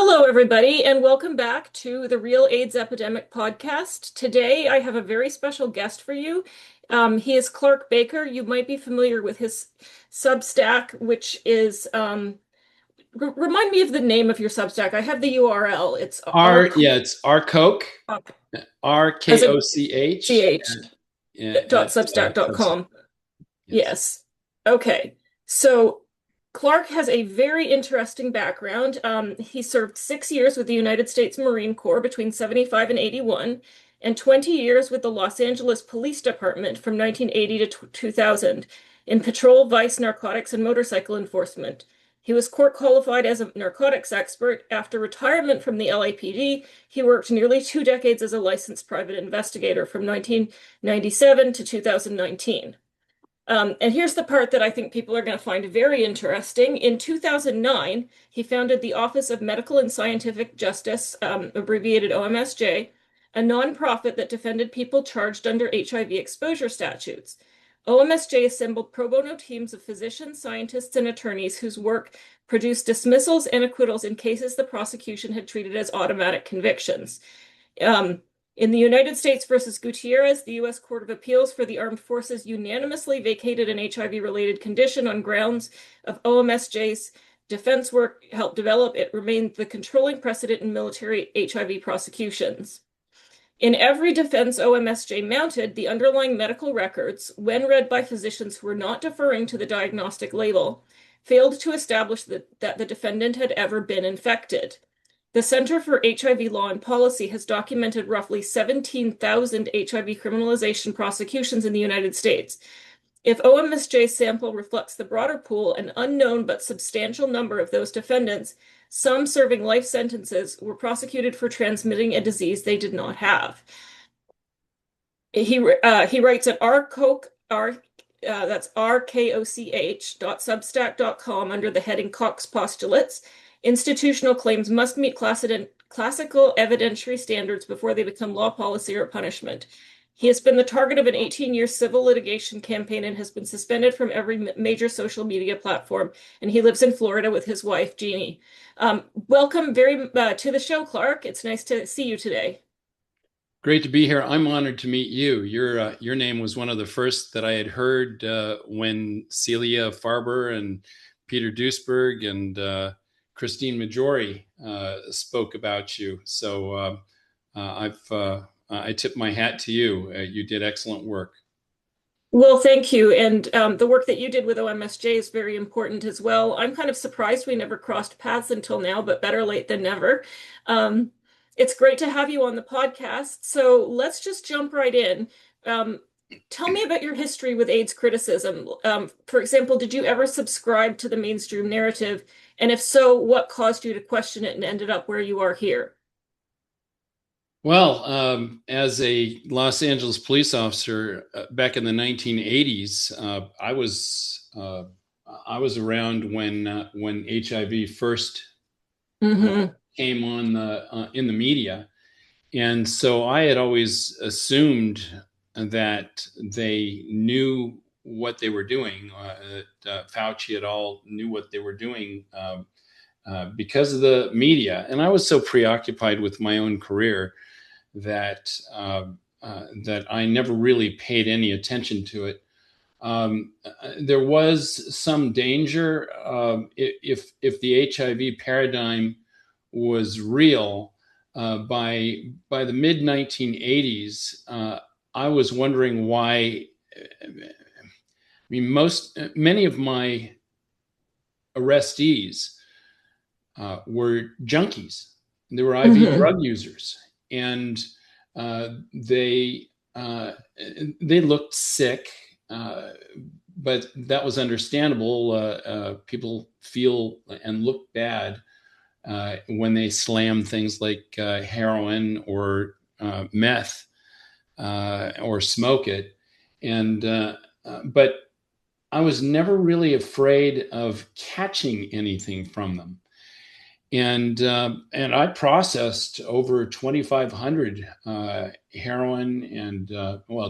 Hello, everybody, and welcome back to the Real AIDS Epidemic podcast. Today, I have a very special guest for you. He is Clark Baker. You might be familiar with his Substack, which is, remind me of the name of your Substack. I have the URL. It's R, yeah, it's RCoch, as a RKOCH ch dot at substack dot Substack. com. Yes. Yes. Okay. So Clark has a very interesting background. He served 6 years with the United States Marine Corps between 75 and 81, and 20 years with the Los Angeles Police Department from 1980 to 2000 in patrol, vice, narcotics, and motorcycle enforcement. He was court qualified as a narcotics expert. After retirement from the LAPD, he worked nearly 2 decades as a licensed private investigator from 1997 to 2019. And here's the part that I think people are going to find very interesting. In 2009, he founded the Office of Medical and Scientific Justice, abbreviated OMSJ, a nonprofit that defended people charged under HIV exposure statutes. OMSJ assembled pro bono teams of physicians, scientists, and attorneys whose work produced dismissals and acquittals in cases the prosecution had treated as automatic convictions. Um, in the United States versus Gutierrez, the U.S. Court of Appeals for the Armed Forces unanimously vacated an HIV-related condition on grounds of OMSJ's defense work helped develop. It remained the controlling precedent in military HIV prosecutions. In every defense OMSJ mounted, the underlying medical records, when read by physicians who were not deferring to the diagnostic label, failed to establish that the defendant had ever been infected. The Center for HIV Law and Policy has documented roughly 17,000 HIV criminalization prosecutions in the United States. If OMSJ's sample reflects the broader pool, an unknown but substantial number of those defendants, some serving life sentences, were prosecuted for transmitting a disease they did not have. He writes at that's rkoch.substack.com under the heading Cox Postulates. Institutional claims must meet classical evidentiary standards before they become law, policy, or punishment. He has been the target of an 18-year civil litigation campaign and has been suspended from every major social media platform. And he lives in Florida with his wife, Jeannie. Welcome to the show, Clark. It's nice to see you today. Great to be here. I'm honored to meet you. Your name was one of the first that I had heard when Celia Farber and Peter Duisberg and Christine Majori spoke about you. So I tip my hat to you. You did excellent work. Well, thank you. And the work that you did with OMSJ is very important as well. I'm kind of surprised we never crossed paths until now, but better late than never. Um, it's great to have you on the podcast. So let's just jump right in. Um, Tell me about your history with AIDS criticism. For example, did you ever subscribe to the mainstream narrative? And if so, what caused you to question it and ended up where you are here? Well, as a Los Angeles police officer back in the 1980s, I was around when HIV first uh, Hmm. came on in the media, and so I had always assumed that they knew what they were doing. That Fauci et al. Knew what they were doing because of the media, and I was so preoccupied with my own career that I never really paid any attention to it. There was some danger if the HIV paradigm was real. By the mid 1980s, I was wondering why. I mean, many of my arrestees were junkies. They were IV Hmm. drug users, and uh, they uh, they looked sick, but that was understandable. People feel and look bad when they slam things like heroin or meth or smoke it, and but I was never really afraid of catching anything from them. And I processed over 2,500 heroin and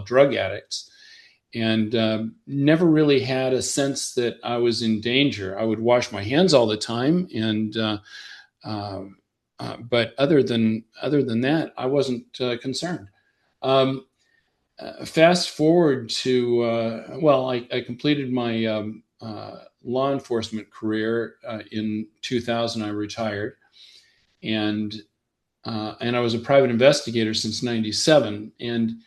drug addicts, and never really had a sense that I was in danger. I would wash my hands all the time, and uh, but other than that, I wasn't concerned. Um, Fast forward to I completed my law enforcement career in 2000. I retired, and I was a private investigator since '97. And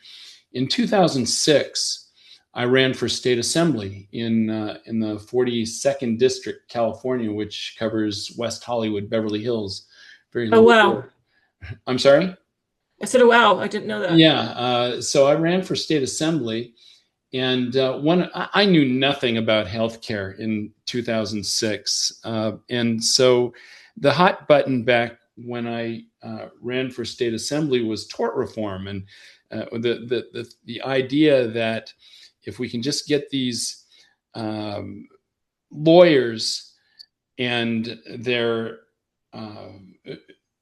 in 2006, I ran for state assembly in the 42nd District, California, which covers West Hollywood, Beverly Hills. Very Oh, liberal. wow. I'm sorry? I said, oh, wow, I didn't know that. Yeah. So I ran for state assembly. And when I knew nothing about healthcare in 2006. And so the hot button back when I ran for state assembly was tort reform. And the idea that if we can just get these lawyers and their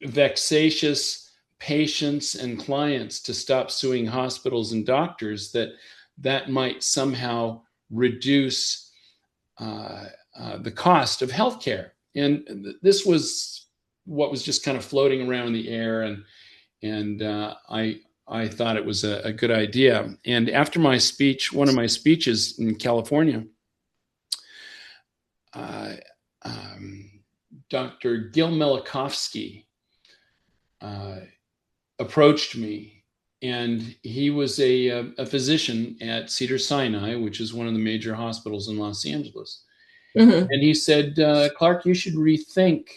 vexatious patients and clients to stop suing hospitals and doctors, that might somehow reduce the cost of healthcare. And this was what was just kind of floating around in the air, and I thought it was a good idea. And after my speech, one of my speeches in California, Dr. Gil Milikovsky approached me, and he was a physician at Cedars-Sinai, which is one of the major hospitals in Los Angeles. Mm-hmm. And he said, Clark, you should rethink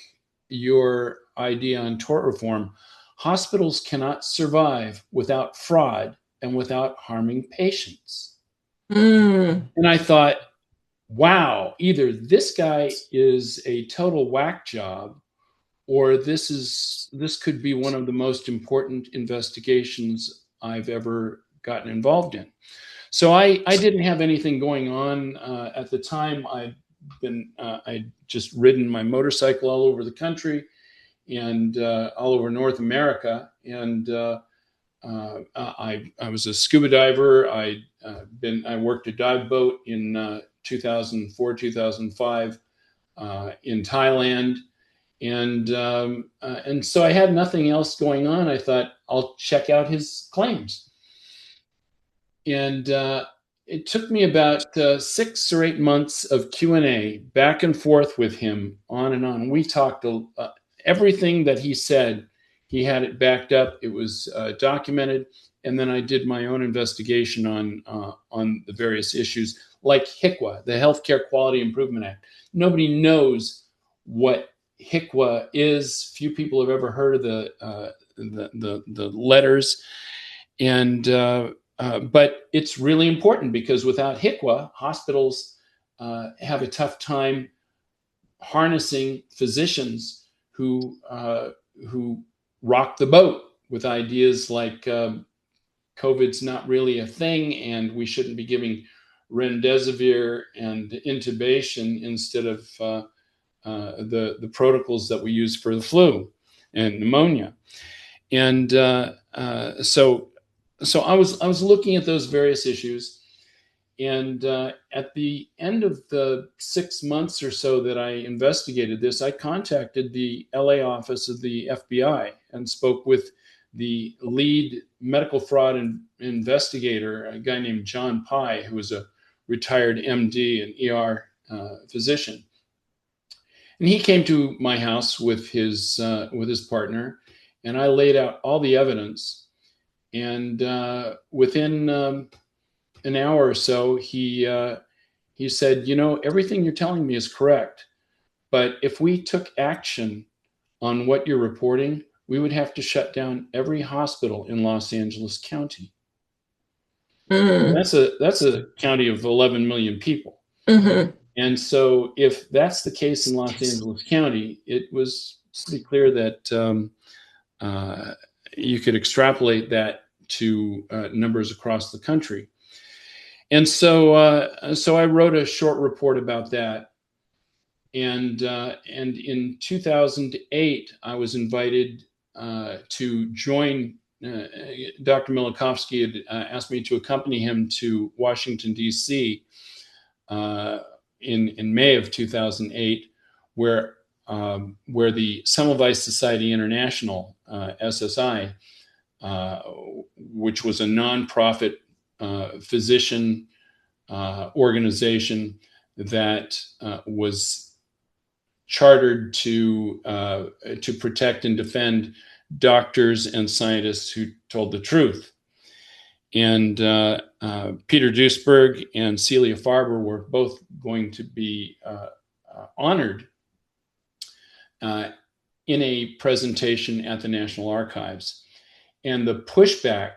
your idea on tort reform. Hospitals cannot survive without fraud and without harming patients. Mm. And I thought, wow, either this guy is a total whack job, or this could be one of the most important investigations I've ever gotten involved in. So I didn't have anything going on at the time. I'd just ridden my motorcycle all over the country and all over North America, and I was a scuba diver. I worked a dive boat in 2004, 2005 in Thailand. And so I had nothing else going on. I thought I'll check out his claims. And it took me about 6 or 8 months of Q&A back and forth with him, on and on. We talked everything that he said. He had it backed up. It was documented. And then I did my own investigation on the various issues, like HCQA, the Healthcare Quality Improvement Act. Nobody knows what HCQA is. Few people have ever heard of the letters, and but it's really important, because without HCQA, hospitals have a tough time harnessing physicians who rock the boat with ideas like COVID's not really a thing, and we shouldn't be giving remdesivir and intubation instead of the protocols that we use for the flu and pneumonia. And so I was looking at those various issues, and at the end of the 6 months or so that I investigated this, I contacted the LA office of the FBI and spoke with the lead medical fraud investigator, a guy named John Pye, who was a retired MD and ER physician. And he came to my house with his partner, and I laid out all the evidence. And within an hour or so, he said, everything you're telling me is correct, but if we took action on what you're reporting, we would have to shut down every hospital in Los Angeles County. Mm. That's a county of 11 million people. Mm-hmm. And so if that's the case in Los Angeles County, it was pretty clear that you could extrapolate that to numbers across the country. And so I wrote a short report about that. And in 2008, I was invited to join. Dr. Milikovsky had asked me to accompany him to Washington, D.C. In May of 2008, where where the Semmelweis Society International, SSI, which was a nonprofit physician organization that was chartered to protect and defend doctors and scientists who told the truth. And Peter Duesberg and Celia Farber were both going to be honored in a presentation at the National Archives. And the pushback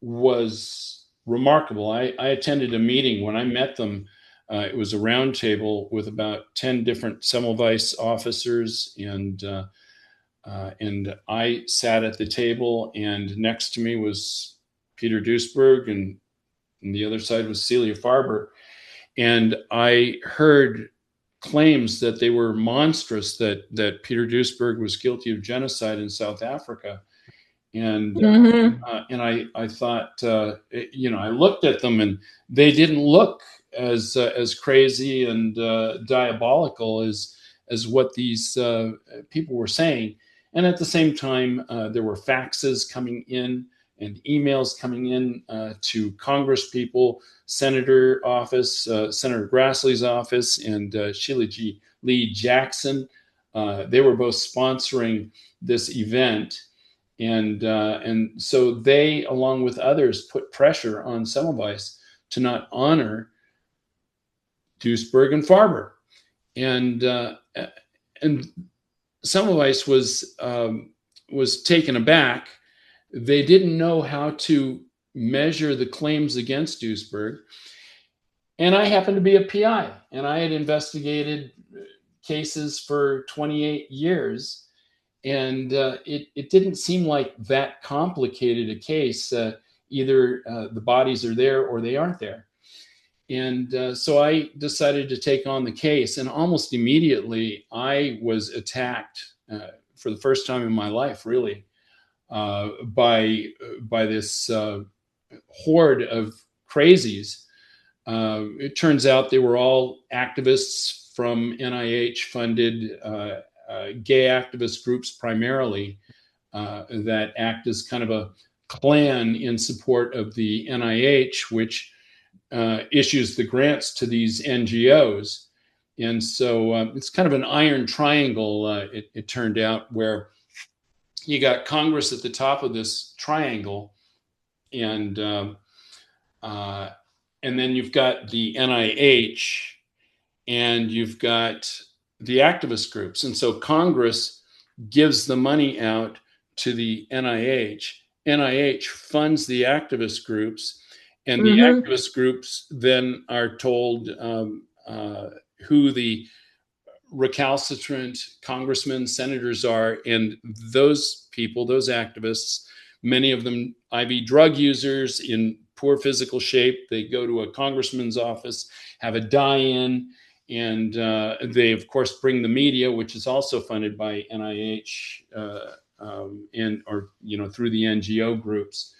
was remarkable. I attended a meeting. When I met them, it was a round table with about 10 different Semmelweis officers, and I sat at the table, and next to me was Peter Duesberg, and on the other side was Celia Farber. And I heard claims that they were monstrous, that Peter Duesberg was guilty of genocide in South Africa. And and I thought, I looked at them, and they didn't look as crazy and diabolical as what these people were saying. And at the same time, there were faxes coming in and emails coming in to Congress people, Senator office, Senator Grassley's office, and Sheila G. Lee Jackson. They were both sponsoring this event. And so they, along with others, put pressure on Semmelweis to not honor Duesberg and Farber. And Semmelweis was taken aback. They didn't know how to measure the claims against Duesberg. And I happened to be a PI, and I had investigated cases for 28 years. And it didn't seem like that complicated a case. Either the bodies are there or they aren't there. And so I decided to take on the case. And almost immediately, I was attacked for the first time in my life, really, by this horde of crazies. It turns out they were all activists from NIH-funded gay activist groups primarily that act as kind of a clan in support of the NIH, which issues the grants to these NGOs. And so it's kind of an iron triangle, it turned out, where you got Congress at the top of this triangle, and then you've got the NIH, and you've got the activist groups. And so Congress gives the money out to the NIH. NIH funds the activist groups, and the activist groups then are told who the recalcitrant congressmen, senators are. And those people, those activists, many of them IV drug users in poor physical shape, they go to a congressman's office, have a die-in, and they, of course, bring the media, which is also funded by NIH through the NGO groups.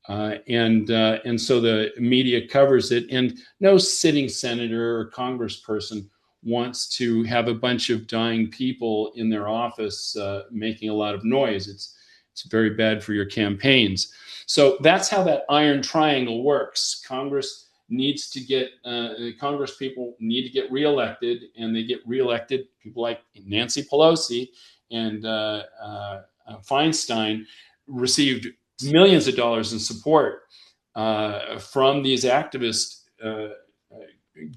And so the media covers it, and no sitting senator or congressperson wants to have a bunch of dying people in their office making a lot of noise. It's very bad for your campaigns. So that's how that iron triangle works. Congress needs to get Congress people need to get reelected, and they get reelected. People like Nancy Pelosi and Feinstein received millions of dollars in support from these activist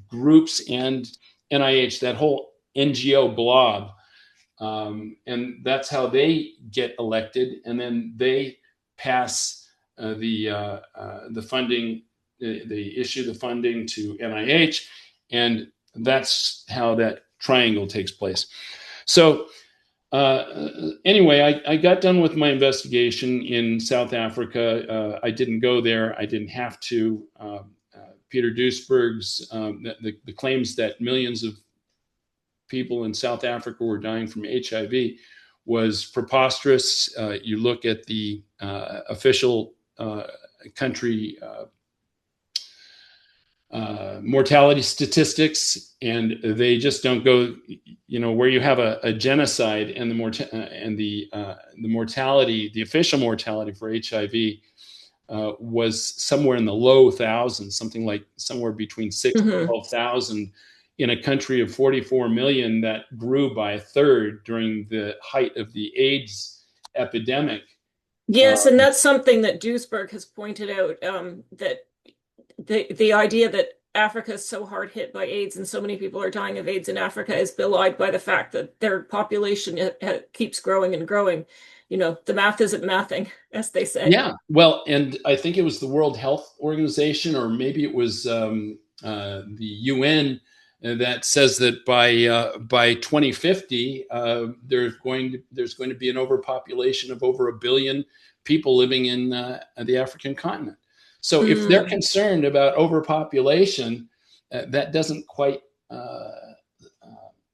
groups and NIH, that whole NGO blob. And that's how they get elected, and then they pass the funding. They issue the funding to NIH, and that's how that triangle takes place. So anyway, I got done with my investigation in South Africa. I didn't go there. I didn't have to. Peter Duesberg's the claims that millions of people in South Africa were dying from HIV was preposterous. You look at the official country mortality statistics, and they just don't go. Where you have a genocide and the mortality, the official mortality for HIV was somewhere in the low thousands, something like somewhere between 6 and Hmm. 12,000 in a country of 44 million that grew by a third during the height of the AIDS epidemic. Yes, and that's something that Duesberg has pointed out, that the idea that Africa is so hard hit by AIDS and so many people are dying of AIDS in Africa is belied by the fact that their population keeps growing and growing. The math isn't mathing, as they say. Yeah, well, and I think it was the World Health Organization, or maybe it was the UN, that says that by 2050, there's going to be an overpopulation of over 1 billion people living in the African continent. So if they're Mm. concerned about overpopulation, that doesn't quite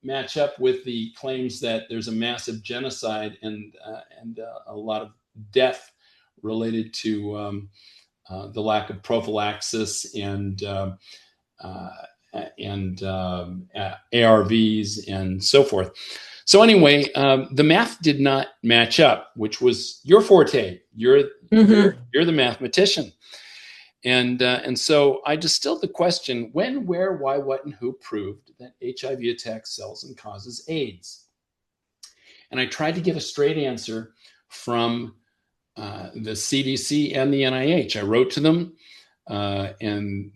match up with the claims that there's a massive genocide and a lot of death related to the lack of prophylaxis uh, and ARVs and so forth. So anyway, the math did not match up, which was your forte. You're the mathematician, and so I distilled the question: when, where, why, what, and who proved that HIV attacks cells and causes AIDS? And I tried to get a straight answer from the CDC and the NIH. I wrote to them, and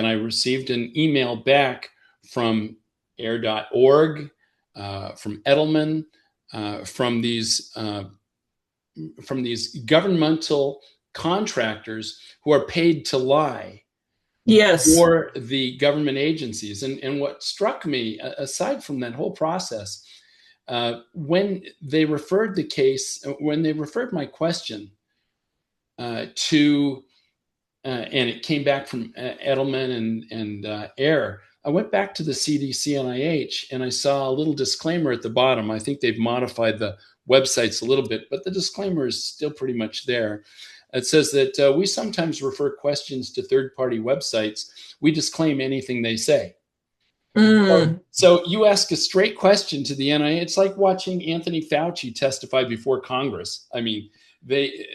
I received an email back from AIR.org, from Edelman, from these governmental contractors who are paid to lie Yes. for the government agencies. And what struck me, aside from that whole process, when they referred my question to, and it came back from Edelman and AIR, I went back to the CDC NIH and I saw a little disclaimer at the bottom. I think they've modified the websites a little bit, but the disclaimer is still pretty much there. It says that we sometimes refer questions to third-party websites. We disclaim anything they say. Mm. So you ask a straight question to the NIH. It's like watching Anthony Fauci testify before Congress. I mean, they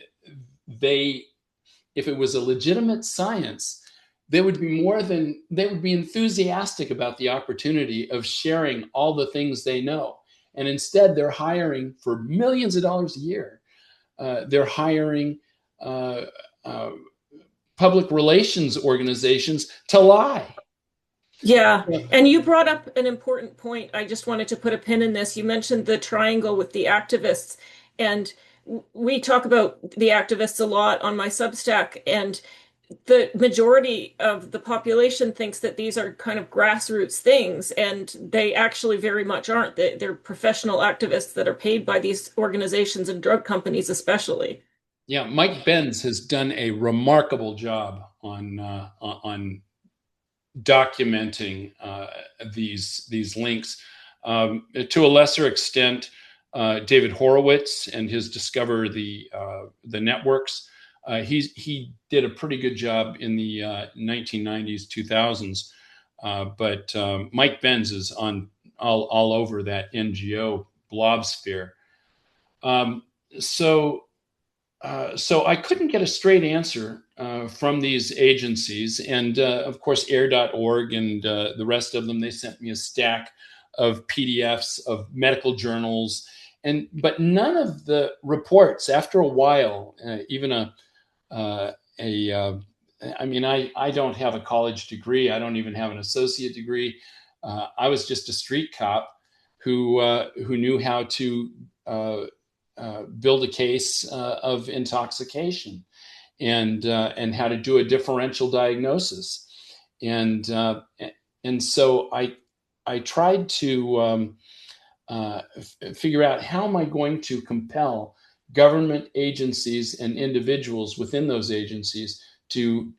if it was a legitimate science, they would be enthusiastic about the opportunity of sharing all the things they know. And instead, they're hiring for millions of dollars a year. They're hiring uh, uh, public relations organizations to lie. Yeah. And you brought up an important point. I just wanted to put a pin in this. You mentioned the triangle with the activists, and we talk about the activists a lot on my Substack, and the majority of the population thinks that these are kind of grassroots things, and they actually very much aren't. They're professional activists that are paid by these organizations and drug companies, especially. Yeah, Mike Benz has done a remarkable job on documenting these links. To a lesser extent, David Horowitz and his Discover the Networks. He did a pretty good job in the 1990s, 2000s, but Mike Benz is on all over that NGO blobsphere. Um, so so I couldn't get a straight answer from these agencies. And of course, air.org and the rest of them, they sent me a stack of PDFs of medical journals. But none of the reports, after a while, even I mean, I don't have a college degree. I don't even have an associate degree. I was just a street cop who knew how to build a case of intoxication and how to do a differential diagnosis. And so I tried to figure out, how am I going to compel government agencies and individuals within those agencies to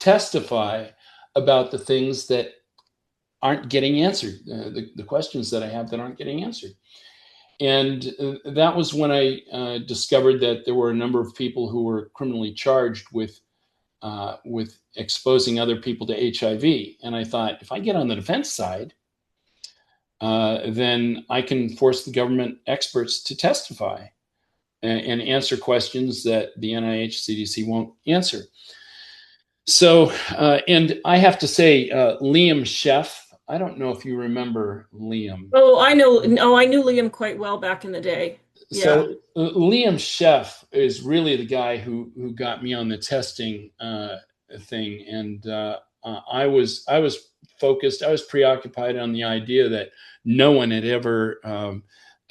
testify about the things that aren't getting answered, the questions that I have that aren't getting answered. And that was when I discovered that there were a number of people who were criminally charged with with exposing other people to HIV. And I thought, if I get on the defense side, then I can force the government experts to testify and answer questions that the NIH CDC won't answer. So, and I have to say, Liam Sheff, I don't know if you remember Liam. Oh, I know. No, I knew Liam quite well back in the day. Yeah. So Liam Sheff is really the guy who got me on the testing thing, and I was focused. I was preoccupied on the idea that no one had ever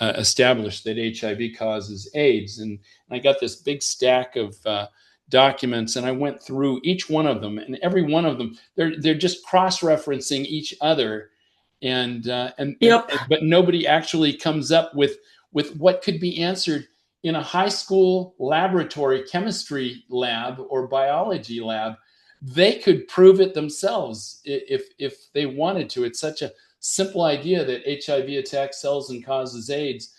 established that HIV causes AIDS, and I got this big stack of documents, and I went through each one of them, and every one of them, they're just cross-referencing each other, and Yep. but nobody actually comes up with what could be answered in a high school laboratory chemistry lab or biology lab. They could prove it themselves if they wanted to. It's such a simple idea that HIV attacks cells and causes AIDS.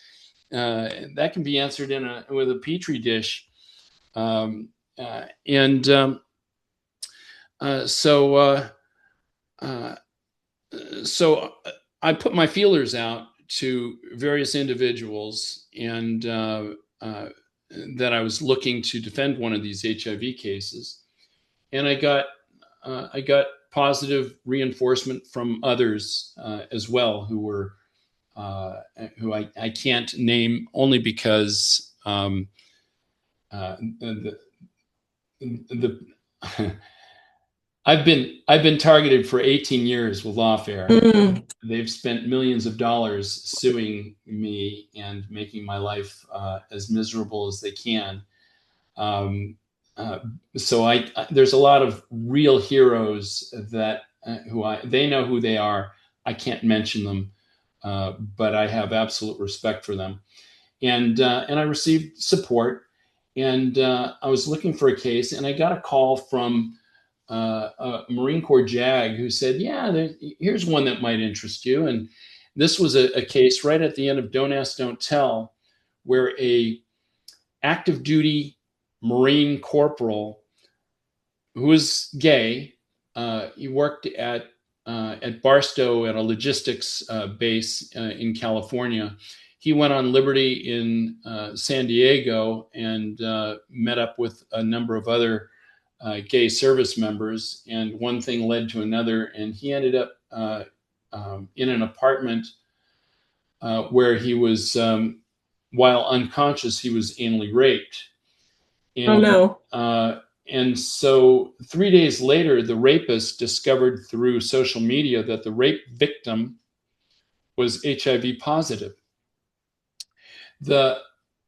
That can be answered with a petri dish. So I put my feelers out to various individuals, and that I was looking to defend one of these HIV cases, and I got positive reinforcement from others as well, who were who I can't name, only because the I've been targeted for 18 years with lawfare. Mm. They've spent millions of dollars suing me and making my life as miserable as they can. So there's a lot of real heroes that they know who they are. I can't mention them, but I have absolute respect for them. And I received support, and I was looking for a case, and I got a call from a Marine Corps JAG who said, yeah, here's one that might interest you. And this was a case right at the end of Don't Ask, Don't Tell, where a active duty Marine corporal who was gay, he worked at Barstow at a logistics base in California. He went on liberty in San Diego and met up with a number of other gay service members, and one thing led to another, and he ended up in an apartment where he was, while unconscious, he was anally raped. And, oh no! And so 3 days later, the rapist discovered through social media that the rape victim was HIV positive. The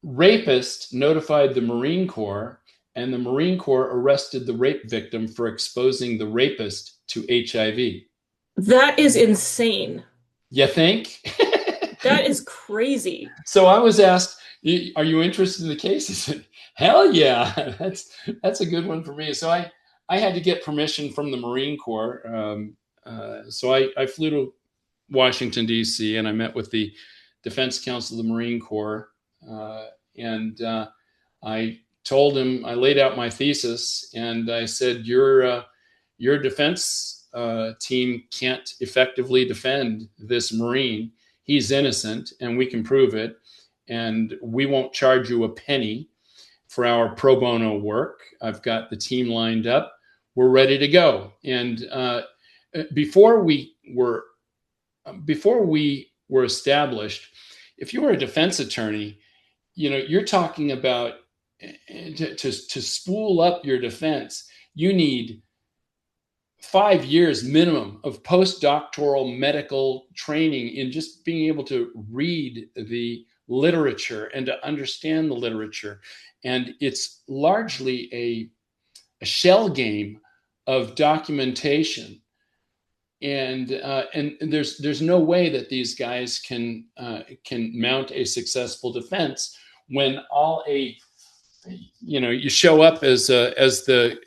rapist notified the Marine Corps, and the Marine Corps arrested the rape victim for exposing the rapist to HIV. That is insane. You think? That is crazy. So I was asked, are you interested in the case? He said, hell yeah, that's a good one for me. So I had to get permission from the Marine Corps. So I flew to Washington, D.C., and I met with the Defense Council of the Marine Corps. And I told him, I laid out my thesis, and I said, your defense team can't effectively defend this Marine. He's innocent, and we can prove it. And we won't charge you a penny for our pro bono work. I've got the team lined up. We're ready to go. And before we were established, if you were a defense attorney, you're talking about to spool up your defense, you need 5 years minimum of postdoctoral medical training in just being able to read the literature and to understand the literature. And it's largely a shell game of documentation. And there's no way that these guys can mount a successful defense when you show up as the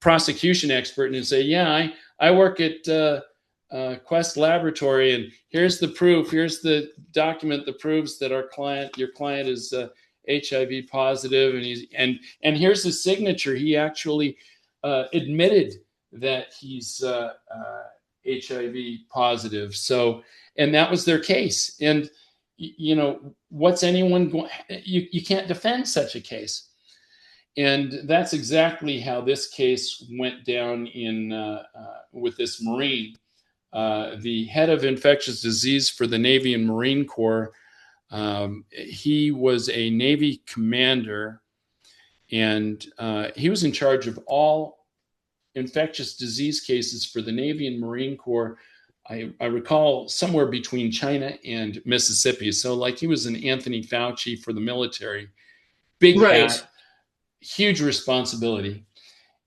prosecution expert and say, yeah, I work at Quest Laboratory, and here's the proof. Here's the document that proves that your client is HIV positive, and here's his signature. He actually admitted that he's HIV positive. So, and that was their case. And what's anyone going? You can't defend such a case. And that's exactly how this case went down with this Marine. The head of infectious disease for the Navy and Marine Corps. He was a Navy commander, and he was in charge of all infectious disease cases for the Navy and Marine Corps. I recall somewhere between China and Mississippi. So like he was an Anthony Fauci for the military. Big hat, huge responsibility.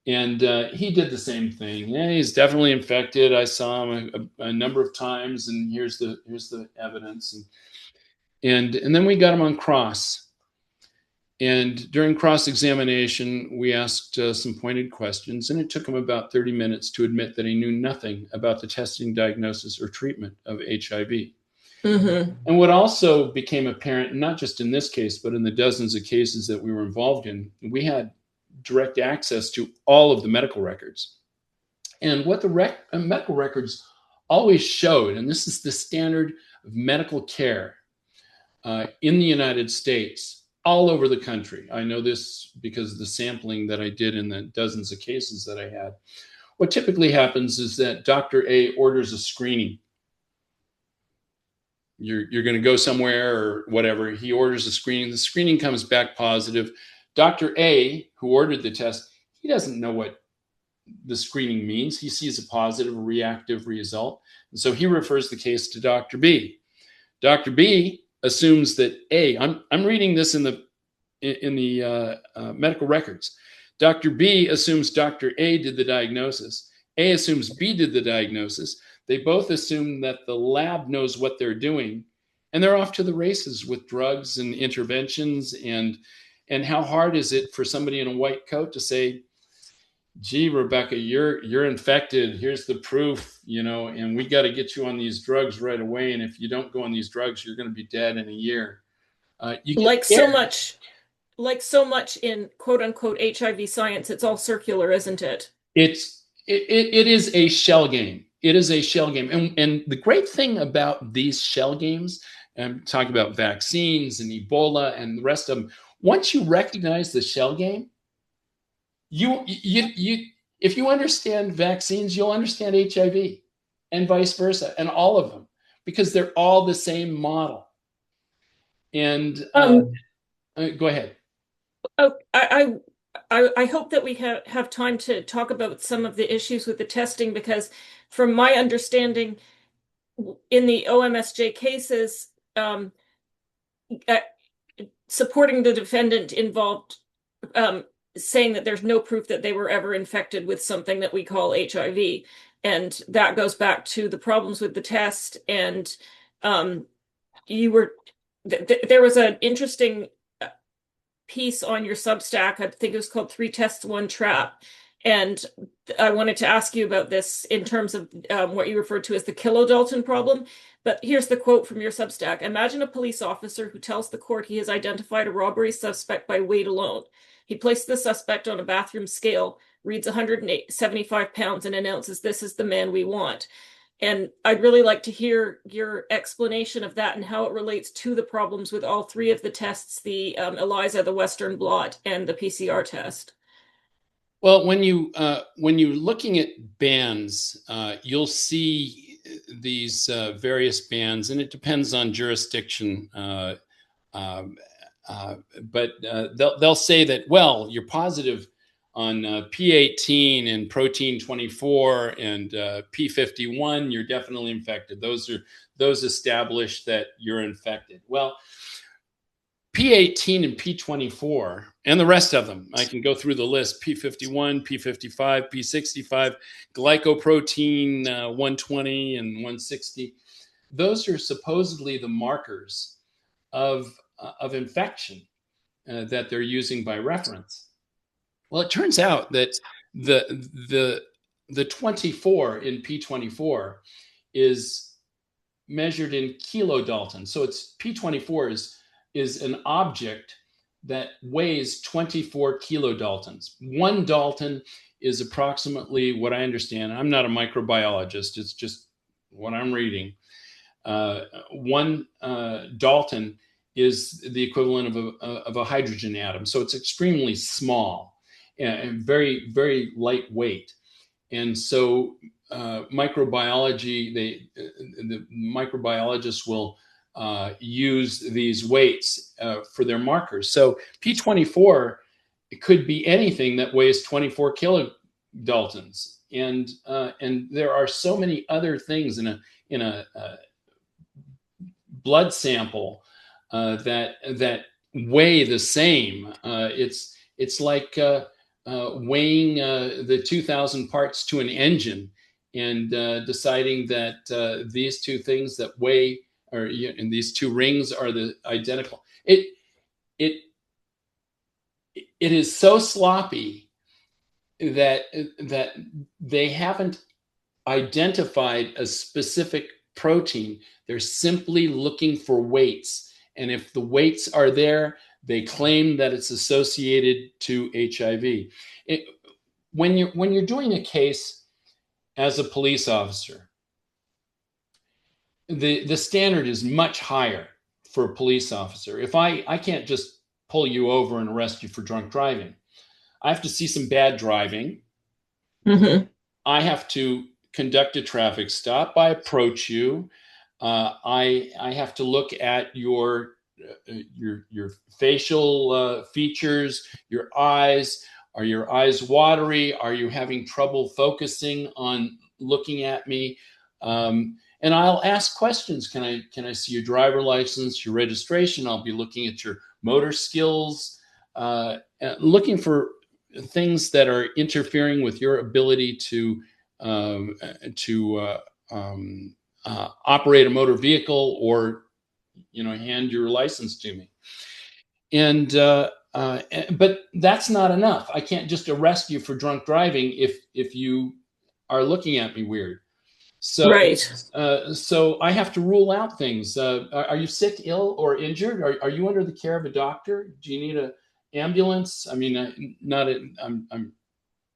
And he did the same thing. Yeah, he's definitely infected. I saw him a number of times, and here's the evidence. And then we got him on cross. And during cross-examination, we asked some pointed questions, and it took him about 30 minutes to admit that he knew nothing about the testing, diagnosis, or treatment of HIV. Mm-hmm. And what also became apparent, not just in this case, but in the dozens of cases that we were involved in, we had direct access to all of the medical records. And what the medical records always showed, and this is the standard of medical care in the United States, all over the country. I know this because of the sampling that I did in the dozens of cases that I had. What typically happens is that Dr. A orders a screening. You're going to go somewhere or whatever. He orders a screening. The screening comes back positive. Dr. A, who ordered the test, he doesn't know what the screening means. He sees a positive or reactive result. And so he refers the case to Dr. B. Dr. B assumes that I'm reading this in the medical records. Dr. B assumes Dr. A did the diagnosis. A assumes B did the diagnosis. They both assume that the lab knows what they're doing, and they're off to the races with drugs and interventions. And how hard is it for somebody in a white coat to say, gee, Rebecca, you're infected. Here's the proof, and we got to get you on these drugs right away. And if you don't go on these drugs, you're going to be dead in a year. Like so much in quote unquote HIV science, it's all circular, isn't it? It is a shell game. It is a shell game. And the great thing about these shell games, I'm talking about vaccines and Ebola and the rest of them, once you recognize the shell game, if you understand vaccines, you'll understand HIV and vice versa, and all of them, because they're all the same model. And go ahead. Oh, I hope that we have time to talk about some of the issues with the testing, because from my understanding, in the OMSJ cases, supporting the defendant involved saying that there's no proof that they were ever infected with something that we call HIV. And that goes back to the problems with the test. And there was an interesting piece on your Substack. I think it was called 3 Tests, 1 Trap. And I wanted to ask you about this in terms of what you referred to as the kilodalton problem. But here's the quote from your Substack. Imagine a police officer who tells the court he has identified a robbery suspect by weight alone. He placed the suspect on a bathroom scale, reads 175 pounds, and announces, "This is the man we want." And I'd really like to hear your explanation of that and how it relates to the problems with all 3 of the tests, the ELISA, the Western blot, and the PCR test. Well, when you're looking at bands, you'll see these various bands, and it depends on jurisdiction. But they'll say that, well, you're positive on P18 and protein 24 and P51, you're definitely infected. Those establish that you're infected. Well, P18 and P24 and the rest of them, I can go through the list: P51, P55, P65, glycoprotein 120 and 160. Those are supposedly the markers of infection that they're using by reference. Well, it turns out that the 24 in P24 is measured in kilodalton. So it's P24 is an object that weighs 24 kilodaltons. 1 dalton is approximately what I understand. I'm not a microbiologist. It's just what I'm reading. One Dalton is the equivalent of a hydrogen atom. So it's extremely small and very, very lightweight. And so the microbiologists will use these weights for their markers. So P24, it could be anything that weighs 24 kilodaltons. And there are so many other things in a blood sample that weigh the same. It's like weighing the 2,000 parts to an engine and deciding that these two things that weigh, and these two rings are the identical. It is so sloppy that they haven't identified a specific protein. They're simply looking for weights. And if the weights are there, they claim that it's associated to HIV. When you're doing a case as a police officer, the standard is much higher for a police officer. If I can't just pull you over and arrest you for drunk driving, I have to see some bad driving. Mm-hmm. I have to conduct a traffic stop. I approach you. I have to look at your facial features, your eyes. Are your eyes watery? Are you having trouble focusing on looking at me? And I'll ask questions. Can I see your driver license, your registration? I'll be looking at your motor skills, looking for things that are interfering with your ability to operate a motor vehicle or hand your license to me. And but that's not enough. I can't just arrest you for drunk driving if you are looking at me weird. So Right. so I have to rule out things. Are you sick, ill, or injured? Are you under the care of a doctor? Do you need an ambulance? I mean, I'm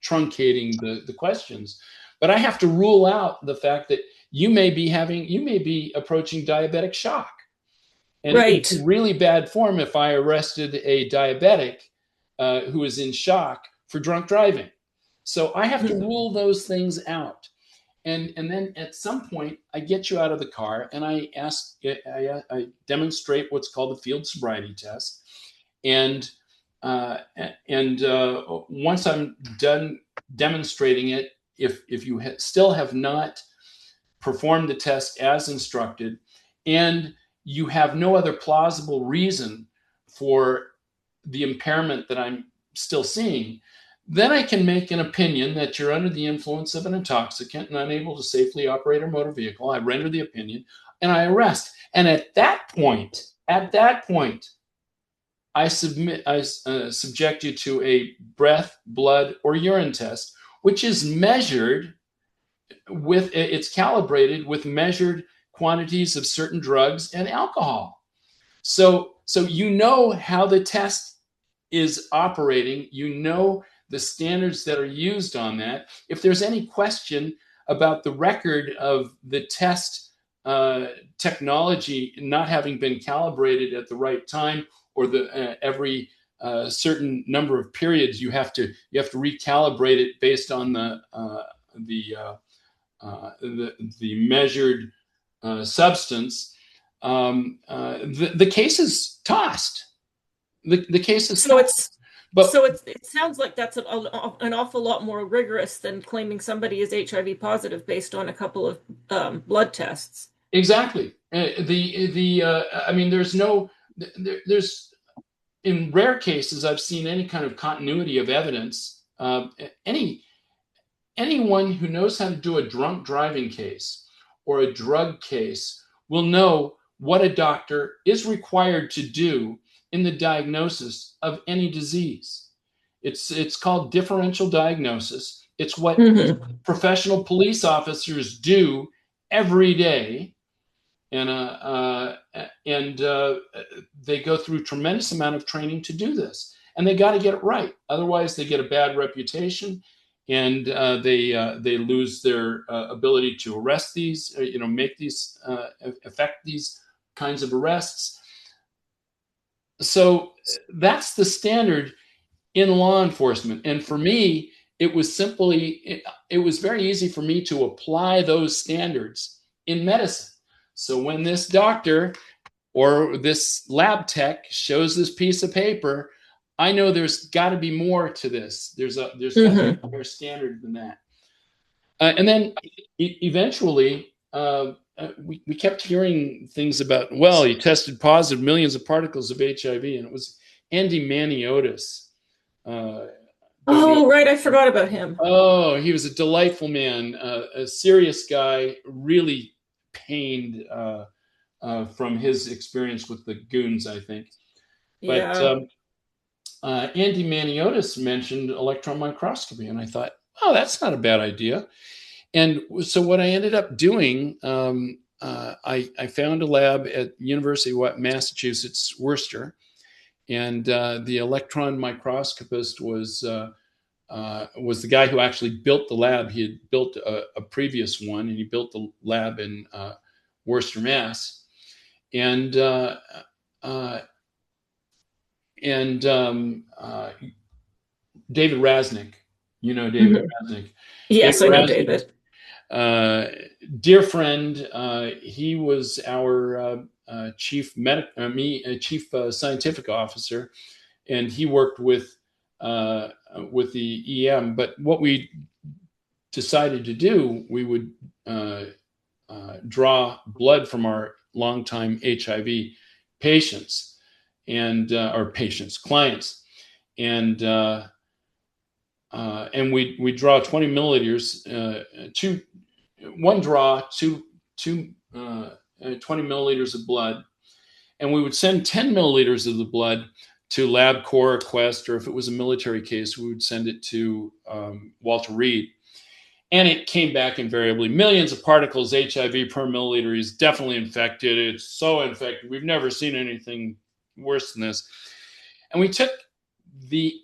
truncating the questions, but I have to rule out the fact that you may be approaching diabetic shock. And it would be really bad form if I arrested a diabetic who is in shock for drunk driving. So I have to rule those things out. And then at some point, I get you out of the car and I demonstrate what's called the field sobriety test. And once I'm done demonstrating it, if you still have not performed the test as instructed, and you have no other plausible reason for the impairment that I'm still seeing, then I can make an opinion that you're under the influence of an intoxicant and unable to safely operate a motor vehicle. I render the opinion and I arrest. And at that point, I subject you to a breath, blood, or urine test, which is measured it's calibrated with measured quantities of certain drugs and alcohol. So you know how the test is operating. You know the standards that are used on that. If there's any question about the record of the test technology not having been calibrated at the right time, or every certain number of periods you have to recalibrate it based on the measured substance, the case is tossed. The case is tossed. It sounds like that's an awful lot more rigorous than claiming somebody is HIV positive based on a couple of blood tests. Exactly. I mean, there's in rare cases I've seen any kind of continuity of evidence. Anyone who knows how to do a drunk driving case or a drug case will know what a doctor is required to do in the diagnosis of any disease. It's called differential diagnosis. It's what professional police officers do every day, and they go through a tremendous amount of training to do this, and they got to get it right. Otherwise, they get a bad reputation, and they lose their ability to arrest these, make these affect these kinds of arrests. So that's the standard in law enforcement. And for me, it was very easy for me to apply those standards in medicine. So when this doctor or this lab tech shows this piece of paper, I know there's got to be more to this. There's got to be a higher standard than that. And then eventually, we kept hearing things about, well, he tested positive millions of particles of HIV, and it was Andy Maniotis. Oh, right. I forgot about him. Oh, he was a delightful man, a serious guy, really pained from his experience with the goons, I think. But Yeah. Andy Maniotis mentioned electron microscopy, and I thought, oh, that's not a bad idea. And so what I ended up doing, I found a lab at University of Massachusetts, Worcester, and the electron microscopist was the guy who actually built the lab. He had built a previous one, and he built the lab in Worcester, Mass. And David Rasnick, David Rasnick. Yes, David I know Rasnick, David. dear friend. He was our chief scientific officer, and he worked with the EM. But what we decided to do, we would draw blood from our longtime HIV patients and our clients, and we draw 20 milliliters, one draw, two 20 milliliters of blood, and we would send 10 milliliters of the blood to LabCorp or Quest, or if it was a military case, we would send it to Walter Reed. And it came back invariably, millions of particles, HIV per milliliter. He's definitely infected. It's so infected. We've never seen anything worse than this. And we took the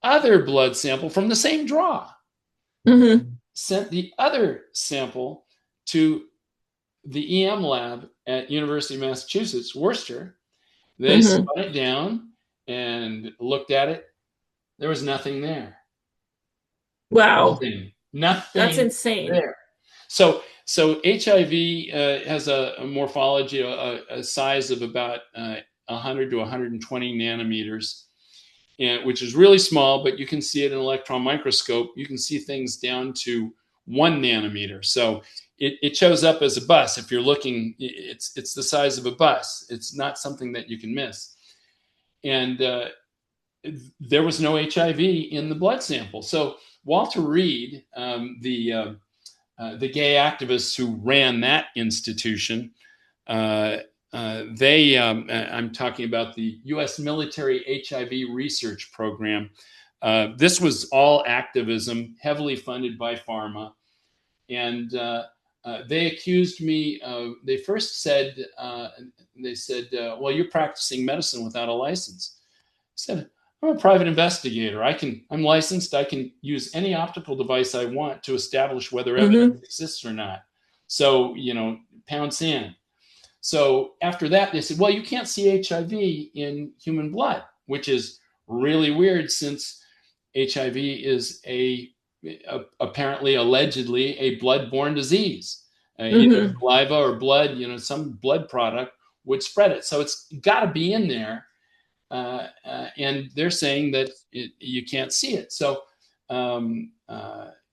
other blood sample from the same draw, sent the other sample to the EM lab at University of Massachusetts, Worcester. They spun it down and looked at it. There was nothing there. Wow. Nothing. That's insane. There. So HIV has a morphology, a size of about 100 to 120 nanometers, which is really small, but you can see it in an electron microscope. You can see things down to 1 nanometer. So it shows up as a bus. If you're looking, it's the size of a bus. It's not something that you can miss. And there was no HIV in the blood sample. So Walter Reed, the gay activists who ran that institution, I'm talking about the U.S. military HIV research program. This was all activism, heavily funded by pharma. And they accused me. They first said, well, you're practicing medicine without a license. I said, I'm a private investigator. I'm licensed. I can use any optical device I want to establish whether evidence exists or not. So, pound sand. So after that, they said, well, you can't see HIV in human blood, which is really weird since HIV is apparently, allegedly, a blood-borne disease. Either saliva or blood, some blood product would spread it. So it's got to be in there. And they're saying that you can't see it. So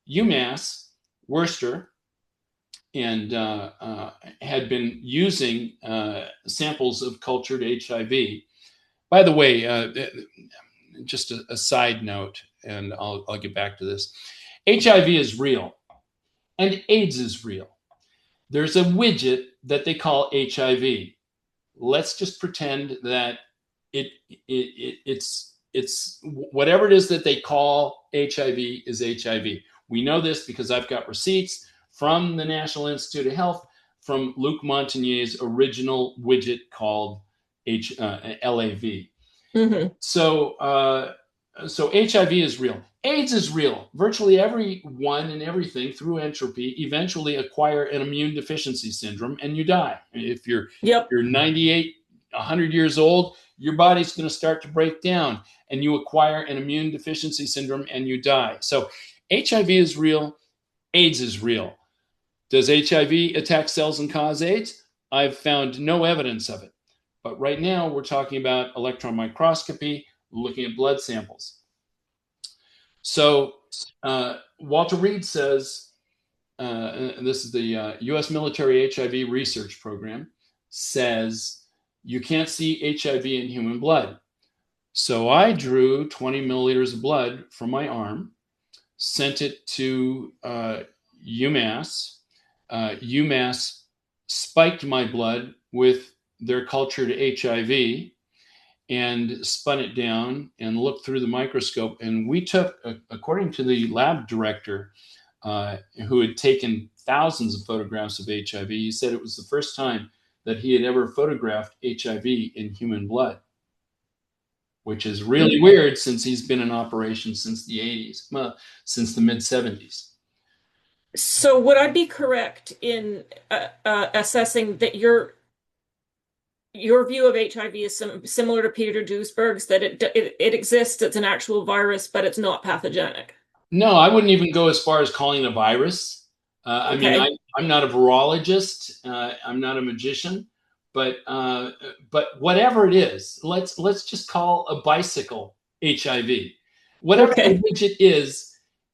UMass, Worcester, and had been using samples of cultured HIV. By the way, just a side note, and I'll get back to this. HIV is real, and AIDS is real. There's a widget that they call HIV. Let's just pretend that it's whatever it is that they call HIV is HIV. We know this because I've got receipts from the National Institute of Health from Luc Montagnier's original widget called LAV. So so HIV is real. AIDS is real. Virtually everyone and everything through entropy eventually acquire an immune deficiency syndrome and you die. If Yep. you're 98, 100 years old, your body's going to start to break down and you acquire an immune deficiency syndrome and you die. So HIV is real. AIDS is real. Does HIV attack cells and cause AIDS? I've found no evidence of it. But right now we're talking about electron microscopy, looking at blood samples. So Walter Reed says, and this is the US military HIV research program, says you can't see HIV in human blood. So I drew 20 milliliters of blood from my arm, sent it to UMass. UMass spiked my blood with their cultured HIV and spun it down and looked through the microscope. And we took, according to the lab director, who had taken thousands of photographs of HIV, he said it was the first time that he had ever photographed HIV in human blood, which is really weird since he's been in operation since the 80s, since the mid 70s. So would I be correct in assessing that your view of HIV is similar to Peter Duesberg's, that it exists, it's an actual virus, but it's not pathogenic? No, I wouldn't even go as far as calling it a virus. I mean, I'm not a virologist. I'm not a magician, but whatever it is, let's just call a bicycle HIV. Whatever the widget is,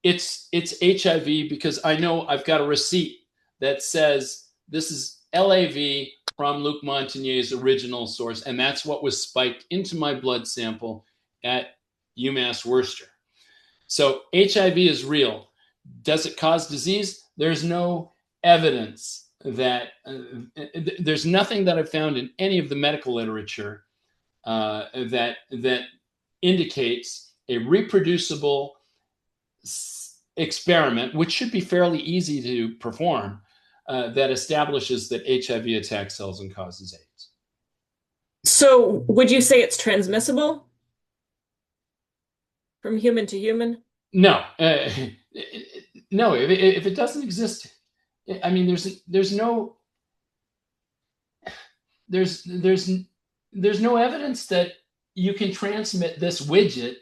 it's HIV because I know I've got a receipt that says this is LAV from Luc Montagnier's original source, and that's what was spiked into my blood sample at UMass Worcester. So HIV is real. Does it cause disease? There's no evidence that there's nothing that I've found in any of the medical literature that indicates a reproducible experiment, which should be fairly easy to perform, that establishes that HIV attacks cells and causes AIDS. So would you say it's transmissible from human to human? No, no. If it doesn't exist, I mean, there's no evidence that you can transmit this widget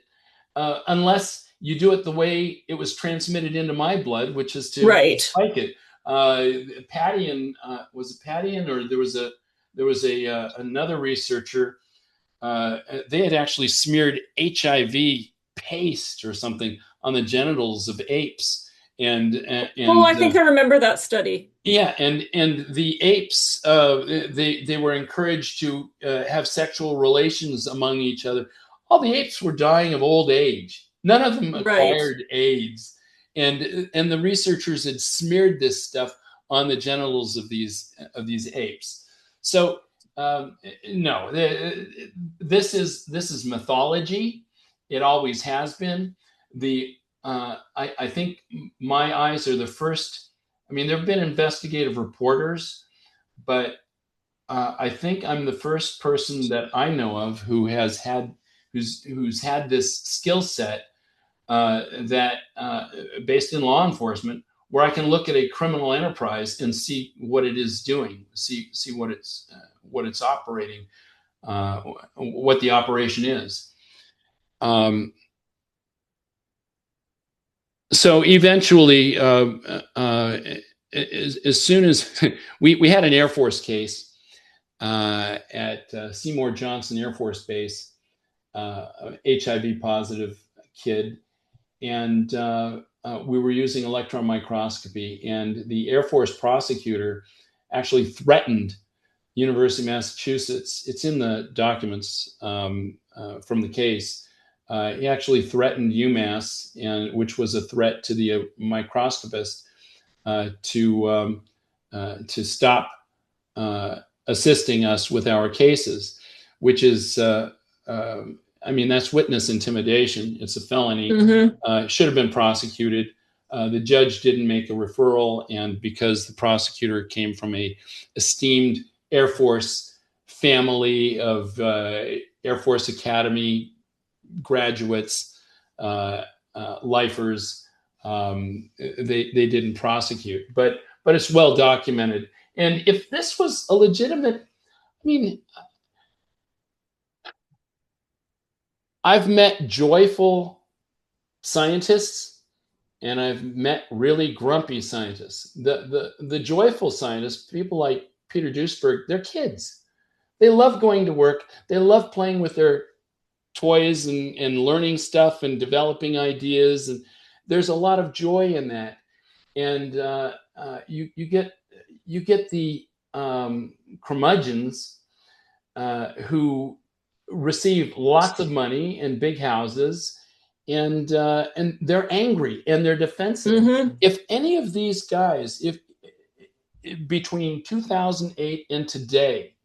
unless you do it the way it was transmitted into my blood, which is to spike it. Pattian, was it Pattian, or there was another researcher. They had actually smeared HIV paste or something on the genitals of apes, and I think I remember that study. Yeah, and the apes, they were encouraged to have sexual relations among each other. All the apes were dying of old age. None of them acquired AIDS, and the researchers had smeared this stuff on the genitals of these apes. So no, this is mythology. It always has been. I think my eyes are the first. I mean, there have been investigative reporters, but I think I'm the first person that I know of who's had this skill set that based in law enforcement, where I can look at a criminal enterprise and see what it is doing, see what it's operating, what the operation is. So eventually, as soon as we had an Air Force case at Seymour Johnson Air Force Base, HIV positive kid, and we were using electron microscopy, and the Air Force prosecutor actually threatened University of Massachusetts. It's in the documents from the case. He actually threatened UMass, which was a threat to the microscopist, to stop assisting us with our cases, which is, I mean, that's witness intimidation. It's a felony. Should have been prosecuted. The judge didn't make a referral, and because the prosecutor came from a esteemed Air Force family of Air Force Academy graduates, lifers, they didn't prosecute. But it's well documented. And if this was a legitimate, I mean, I've met joyful scientists and I've met really grumpy scientists. The joyful scientists, people like Peter Duesberg, they're kids. They love going to work. They love playing with their toys and learning stuff and developing ideas. And there's a lot of joy in that. And you get the curmudgeons who receive lots of money and big houses, and they're angry and they're defensive. Mm-hmm. If any of these guys, if between 2008 and today,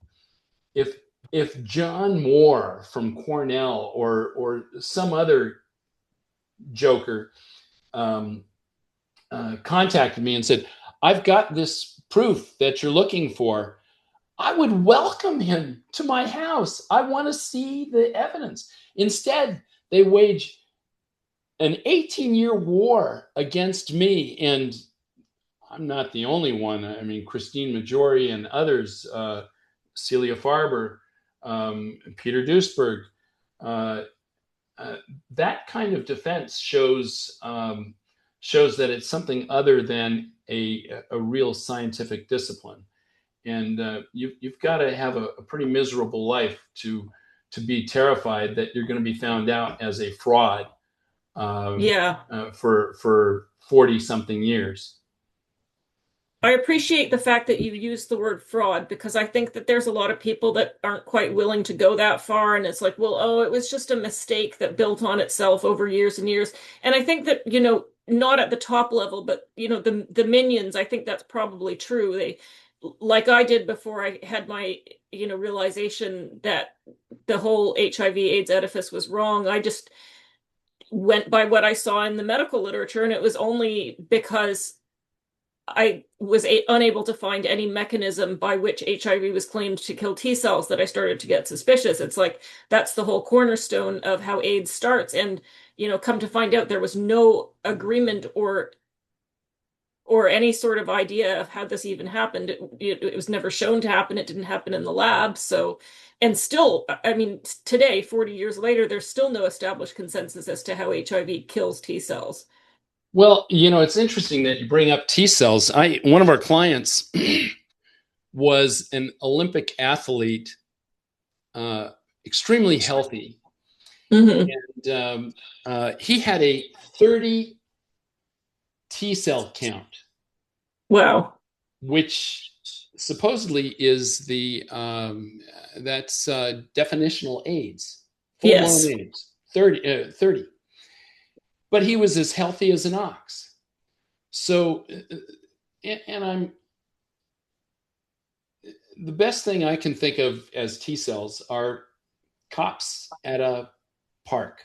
if John Moore from Cornell or some other joker contacted me and said, I've got this proof that you're looking for, I would welcome him to my house. I want to see the evidence. Instead, they wage an 18-year war against me. And I'm not the only one. I mean, Christine Majori and others, Celia Farber, Peter Duesberg, that kind of defense shows that it's something other than a real scientific discipline. And you've got to have a pretty miserable life to be terrified that you're going to be found out as a fraud for 40 something years. I appreciate the fact that you used the word fraud, because I think that there's a lot of people that aren't quite willing to go that far. And it's like, well, oh, it was just a mistake that built on itself over years and years. And I think that, not at the top level, but, the minions, I think that's probably true. They, like I did before I had my, realization that the whole HIV/AIDS edifice was wrong. I just went by what I saw in the medical literature. And it was only because I was unable to find any mechanism by which HIV was claimed to kill T cells that I started to get suspicious. It's like, that's the whole cornerstone of how AIDS starts. And, come to find out there was no agreement or any sort of idea of how this even happened. It was never shown to happen. It didn't happen in the lab. So, and still, I mean, today, 40 years later, there's still no established consensus as to how HIV kills T cells. Well, it's interesting that you bring up T cells. One of our clients was an Olympic athlete, extremely healthy, and he had a 30 T cell count. Wow. Which supposedly is that's definitional AIDS, yes, full-blown AIDS, 30. But he was as healthy as an ox. So, and the best thing I can think of as T cells are cops at a park.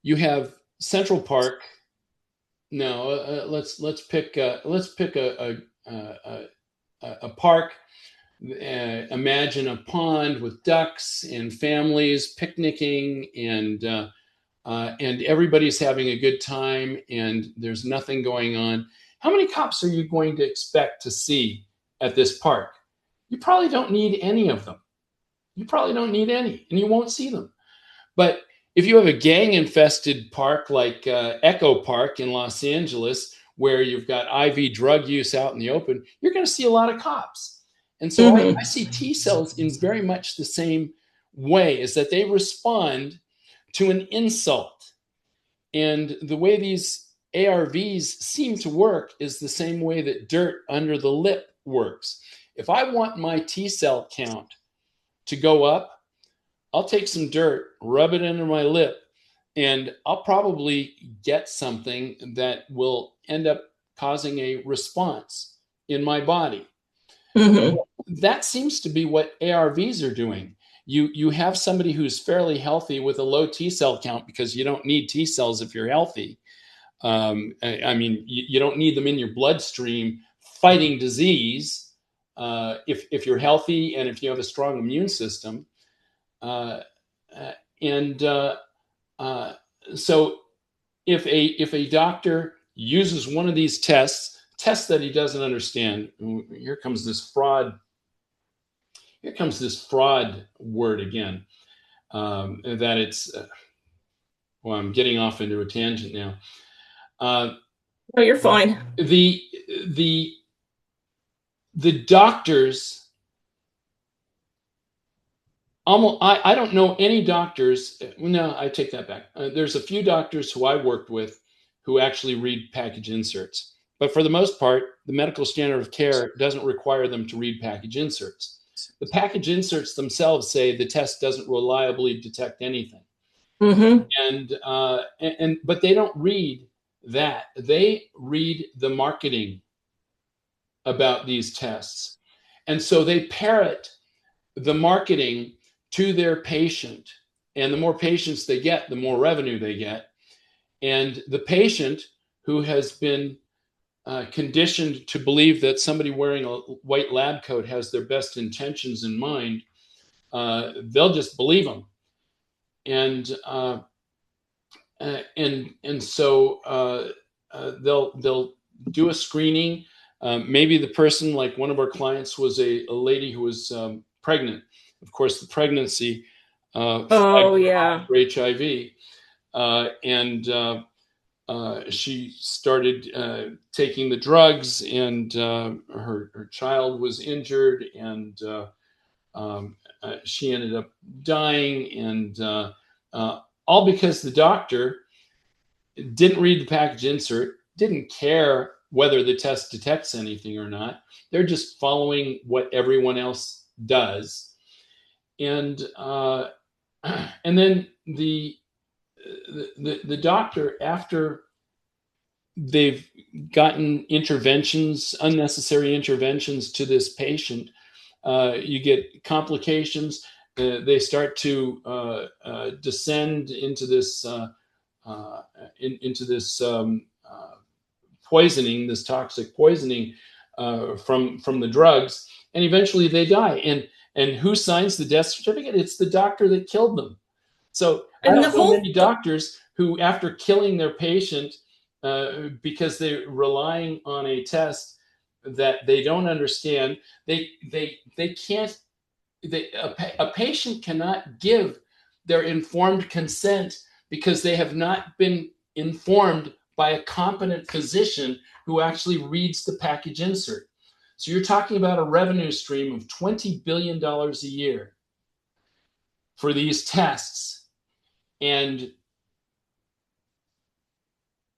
You have Central Park. No, let's pick a park. Imagine a pond with ducks and families picnicking, and everybody's having a good time, and there's nothing going on. How many cops are you going to expect to see at this park? You probably don't need any of them. You probably don't need any, and you won't see them. But if you have a gang-infested park like Echo Park in Los Angeles, where you've got IV drug use out in the open, you're going to see a lot of cops. And so I see T cells in very much the same way, is that they respond to an insult. And the way these ARVs seem to work is the same way that dirt under the lip works. If I want my T cell count to go up, I'll take some dirt, rub it under my lip, and I'll probably get something that will end up causing a response in my body. That seems to be what ARVs are doing. You have somebody who's fairly healthy with a low T cell count, because you don't need T cells if you're healthy. I mean, you don't need them in your bloodstream fighting disease if you're healthy and if you have a strong immune system. so if a doctor uses one of these tests that he doesn't understand, here comes this fraud. Here comes this fraud word again. That it's well, I'm getting off into a tangent now. Oh, you're fine. The the the doctors almost I don't know any doctors. No, I take that back. There's a few doctors who I worked with who actually read package inserts, but for the most part, the medical standard of care doesn't require them to read package inserts. The package inserts themselves say the test doesn't reliably detect anything. Mm-hmm. And but they don't read that. They read the marketing about these tests, and so they parrot the marketing to their patient. And the more patients they get, the more revenue they get. And the patient who has been conditioned to believe that somebody wearing a white lab coat has their best intentions in mind, they'll just believe them. And they'll do a screening. Maybe the person, like one of our clients, was a lady who was pregnant. Of course, the pregnancy Oh, flagged her yeah. for HIV, and she started taking the drugs, and her child was injured, and she ended up dying, and all because the doctor didn't read the package insert, didn't care whether the test detects anything or not. They're just following what everyone else does, and and then the doctor, after they've gotten interventions, unnecessary interventions to this patient, you get complications. They start to descend into this into this poisoning, this toxic poisoning from the drugs, and eventually they die. And who signs the death certificate? It's the doctor that killed them. So I And the don't know whole many doctors who, after killing their patient because they're relying on a test that they don't understand, they can't. A patient cannot give their informed consent because they have not been informed by a competent physician who actually reads the package insert. So you're talking about a revenue stream of $20 billion a year for these tests. And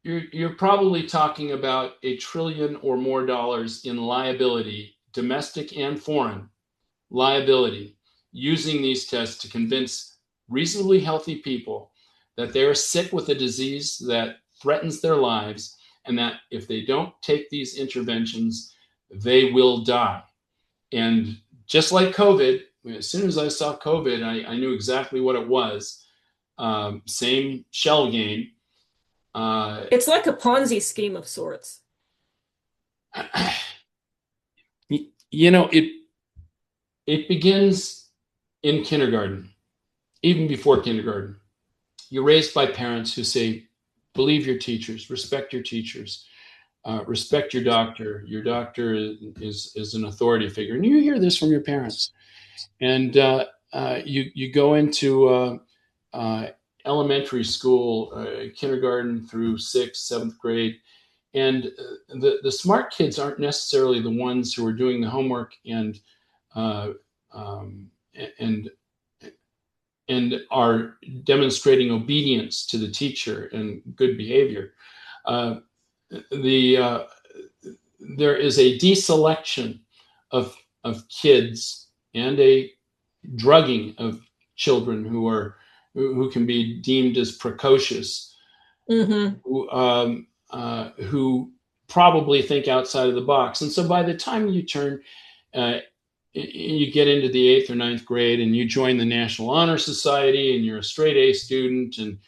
you're probably talking about $1 trillion or more in liability, domestic and foreign liability, using these tests to convince reasonably healthy people that they are sick with a disease that threatens their lives, and that if they don't take these interventions, they will die. And just like COVID, as soon as I saw COVID, I knew exactly what it was. Same shell game. Uh, It's like a Ponzi scheme of sorts. you know, it begins in kindergarten, even before kindergarten. You're raised by parents who say, believe your teachers, respect your teachers, respect your doctor. Your doctor is an authority figure. And you hear this from your parents. And you go into elementary school, kindergarten through sixth, seventh grade. And the smart kids aren't necessarily the ones who are doing the homework uh, um, and are demonstrating obedience to the teacher and good behavior. Uh, the There is a deselection of kids and a drugging of children who can be deemed as precocious, Mm-hmm. who probably think outside of the box. And so by the time you turn uh, you get into the eighth or ninth grade and you join the National Honor Society and you're a straight A student, and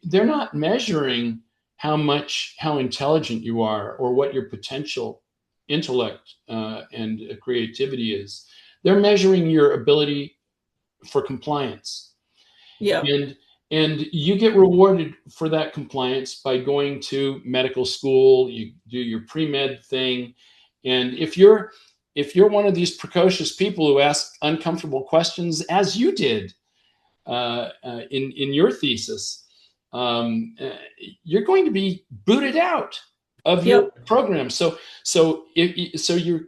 they're not measuring how intelligent you are or what your potential intellect and creativity is. They're measuring your ability for compliance. Yep. And And you get rewarded for that compliance by going to medical school. You do your pre-med thing, and if you're one of these precocious people who ask uncomfortable questions, as you did in your thesis, you're going to be booted out of your Yep. program. So you're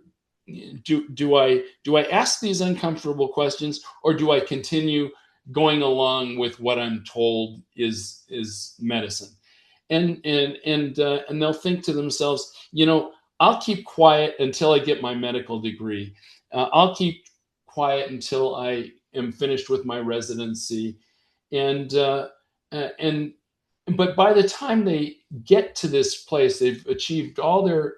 do I ask these uncomfortable questions, or do I continue going along with what I'm told is medicine? And they'll think to themselves, I'll keep quiet until I get my medical degree. I'll keep quiet until I am finished with my residency, and and but by the time they get to this place, they've achieved all their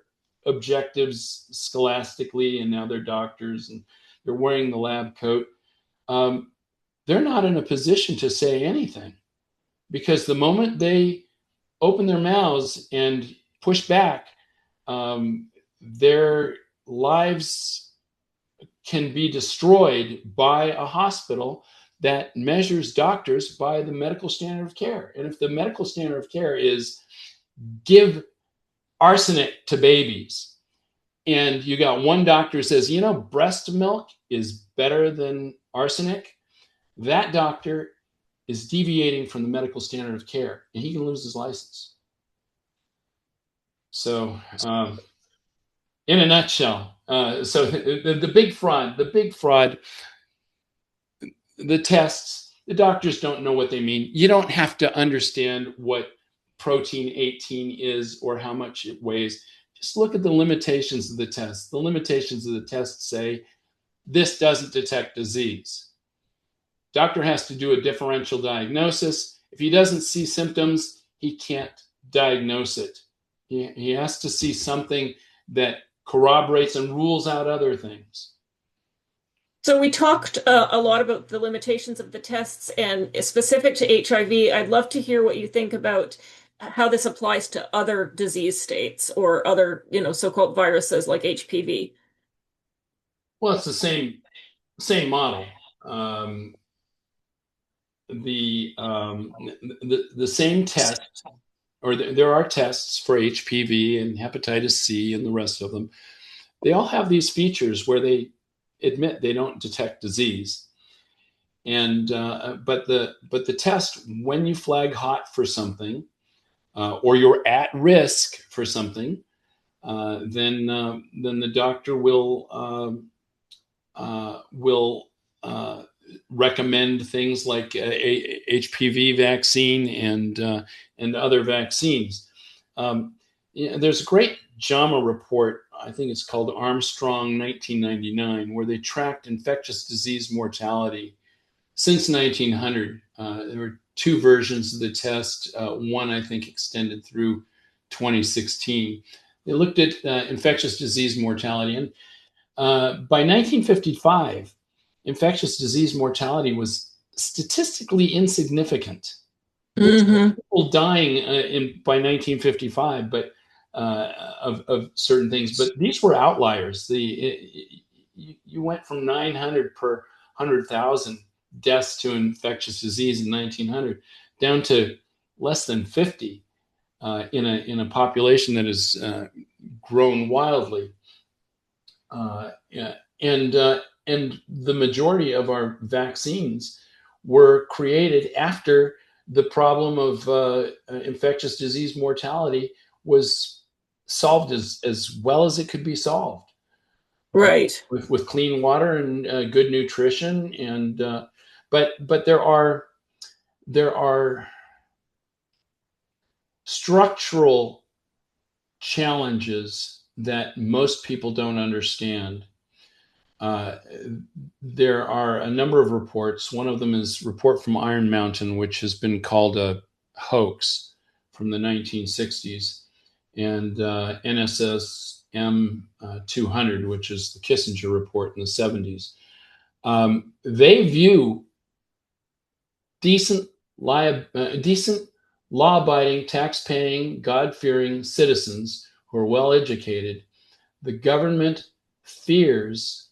objectives scholastically, and now they're doctors and they're wearing the lab coat. Um, they're not in a position to say anything, because the moment they open their mouths and push back, their lives can be destroyed by a hospital that measures doctors by the medical standard of care. And if the medical standard of care is give arsenic to babies, and you got one doctor who says, breast milk is better than arsenic, that doctor is deviating from the medical standard of care, and he can lose his license. So, in a nutshell, so the big fraud, the tests, the doctors don't know what they mean. You don't have to understand what protein 18 is or how much it weighs. Just look at the limitations of the test. The limitations of the test say this doesn't detect disease. Doctor has to do a differential diagnosis. If he doesn't see symptoms, he can't diagnose it. He has to see something that corroborates and rules out other things. So we talked a lot about the limitations of the tests and specific to HIV. I'd love to hear what you think about how this applies to other disease states or other, so-called viruses like HPV. Well, it's the same model. Um, the same test, or there are tests for HPV and hepatitis C and the rest of them. They all have these features where they admit they don't detect disease. And but the test, when you flag hot for something, or you're at risk for something, then the doctor will recommend things like a HPV vaccine and other vaccines. There's a great JAMA report, I think it's called Armstrong 1999, where they tracked infectious disease mortality since 1900. There were two versions of the test. One, I think, extended through 2016. They looked at infectious disease mortality, and by 1955, infectious disease mortality was statistically insignificant. Mm-hmm. People dying by 1955, but of certain things, but these were outliers. You went from 900 per 100,000 deaths to infectious disease in 1900 down to less than 50 in a population that has grown wildly. Yeah, and the majority of our vaccines were created after the problem of infectious disease mortality was solved as well as it could be solved, Right. with clean water and good nutrition. And but there are structural challenges that most people don't understand. Uh, there are a number of reports. One of them is a report from Iron Mountain, which has been called a hoax from the 1960s, and NSSM 200, which is the Kissinger report in the 70s. They view decent, decent, law-abiding, tax-paying, God-fearing citizens who are well-educated. The government fears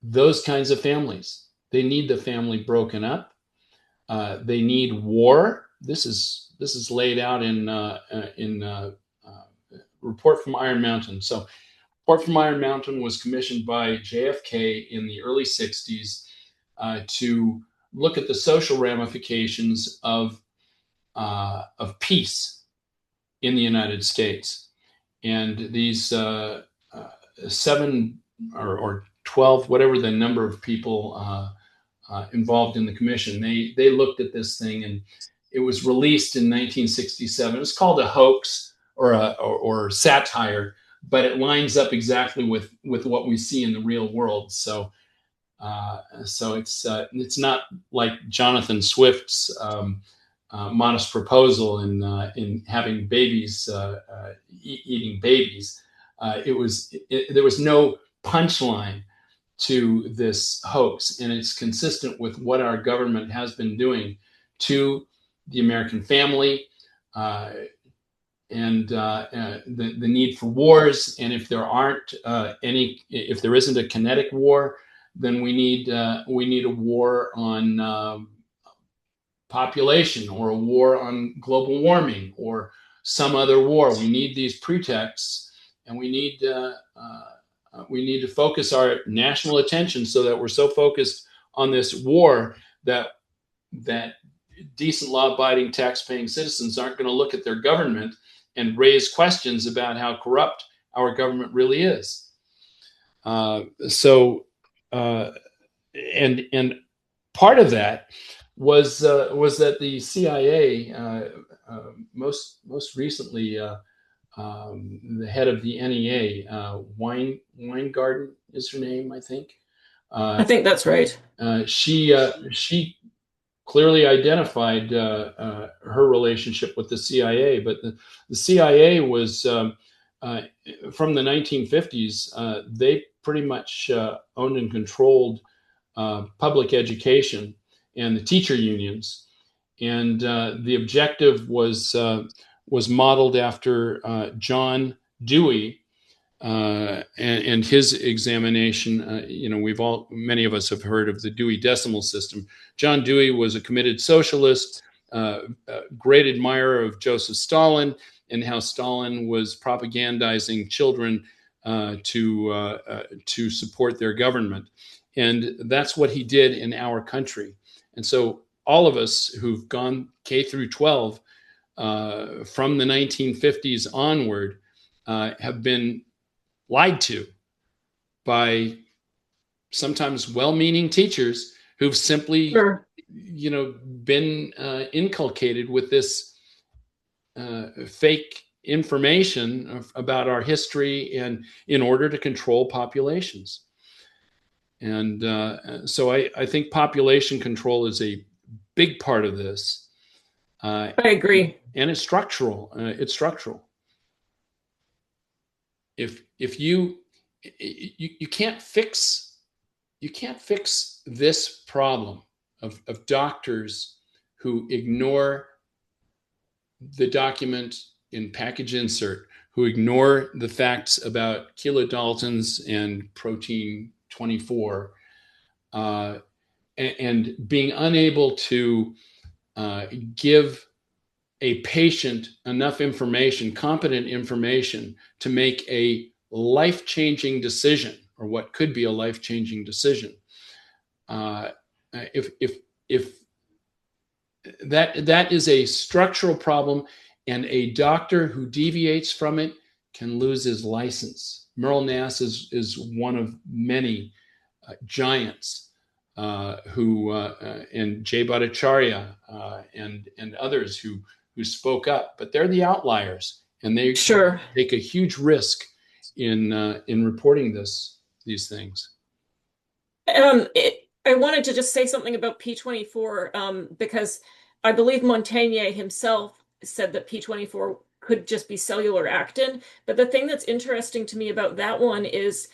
those kinds of families. They need the family broken up. They need war. This is laid out in Report from Iron Mountain. So, Report from Iron Mountain was commissioned by JFK in the early '60s to look at the social ramifications of peace in the United States. And these 7 or 12, whatever the number of people involved in the commission, they looked at this thing, and it was released in 1967. It's called a hoax or satire, but it lines up exactly with what we see in the real world. So it's not like Jonathan Swift's modest proposal in having babies eating babies. There was no punchline to this hoax, and it's consistent with what our government has been doing to the American family, and the need for wars. And if there aren't if there isn't a kinetic war, then we need a war on population, or a war on global warming, or some other war. We need these pretexts, and we need to focus our national attention so that we're so focused on this war that decent, law-abiding, tax-paying citizens aren't going to look at their government and raise questions about how corrupt our government really is. And part of that was that the CIA, most recently, the head of the NEA, Weingarten is her name, I think. I think that's right. She clearly identified her relationship with the CIA, but the CIA was from the 1950s. They pretty much owned and controlled public education and the teacher unions, and the objective was modeled after John Dewey and his examination. Many of us have heard of the Dewey Decimal System. John Dewey was a committed socialist, a great admirer of Joseph Stalin, and how Stalin was propagandizing children to support their government. And that's what he did in our country. And so all of us who've gone K through 12 from the 1950s onward have been lied to by sometimes well-meaning teachers who've simply, Sure. been inculcated with this fake information about our history, and in order to control populations. And so I think population control is a big part of this. I agree. And it's structural. If you can't fix this problem of doctors who ignore the document in package insert, who ignore the facts about kilodaltons and protein 24, and being unable to give a patient enough information, competent information, to make a life-changing decision, or what could be a life-changing decision. If that is a structural problem, and a doctor who deviates from it can lose his license. Merle Nass is one of many giants and Jay Bhattacharya and others who spoke up, but they're the outliers, and they Sure. take a huge risk in reporting these things. I wanted to just say something about P24, because I believe Montaigne himself said that P24 could just be cellular actin. But the thing that's interesting to me about that one is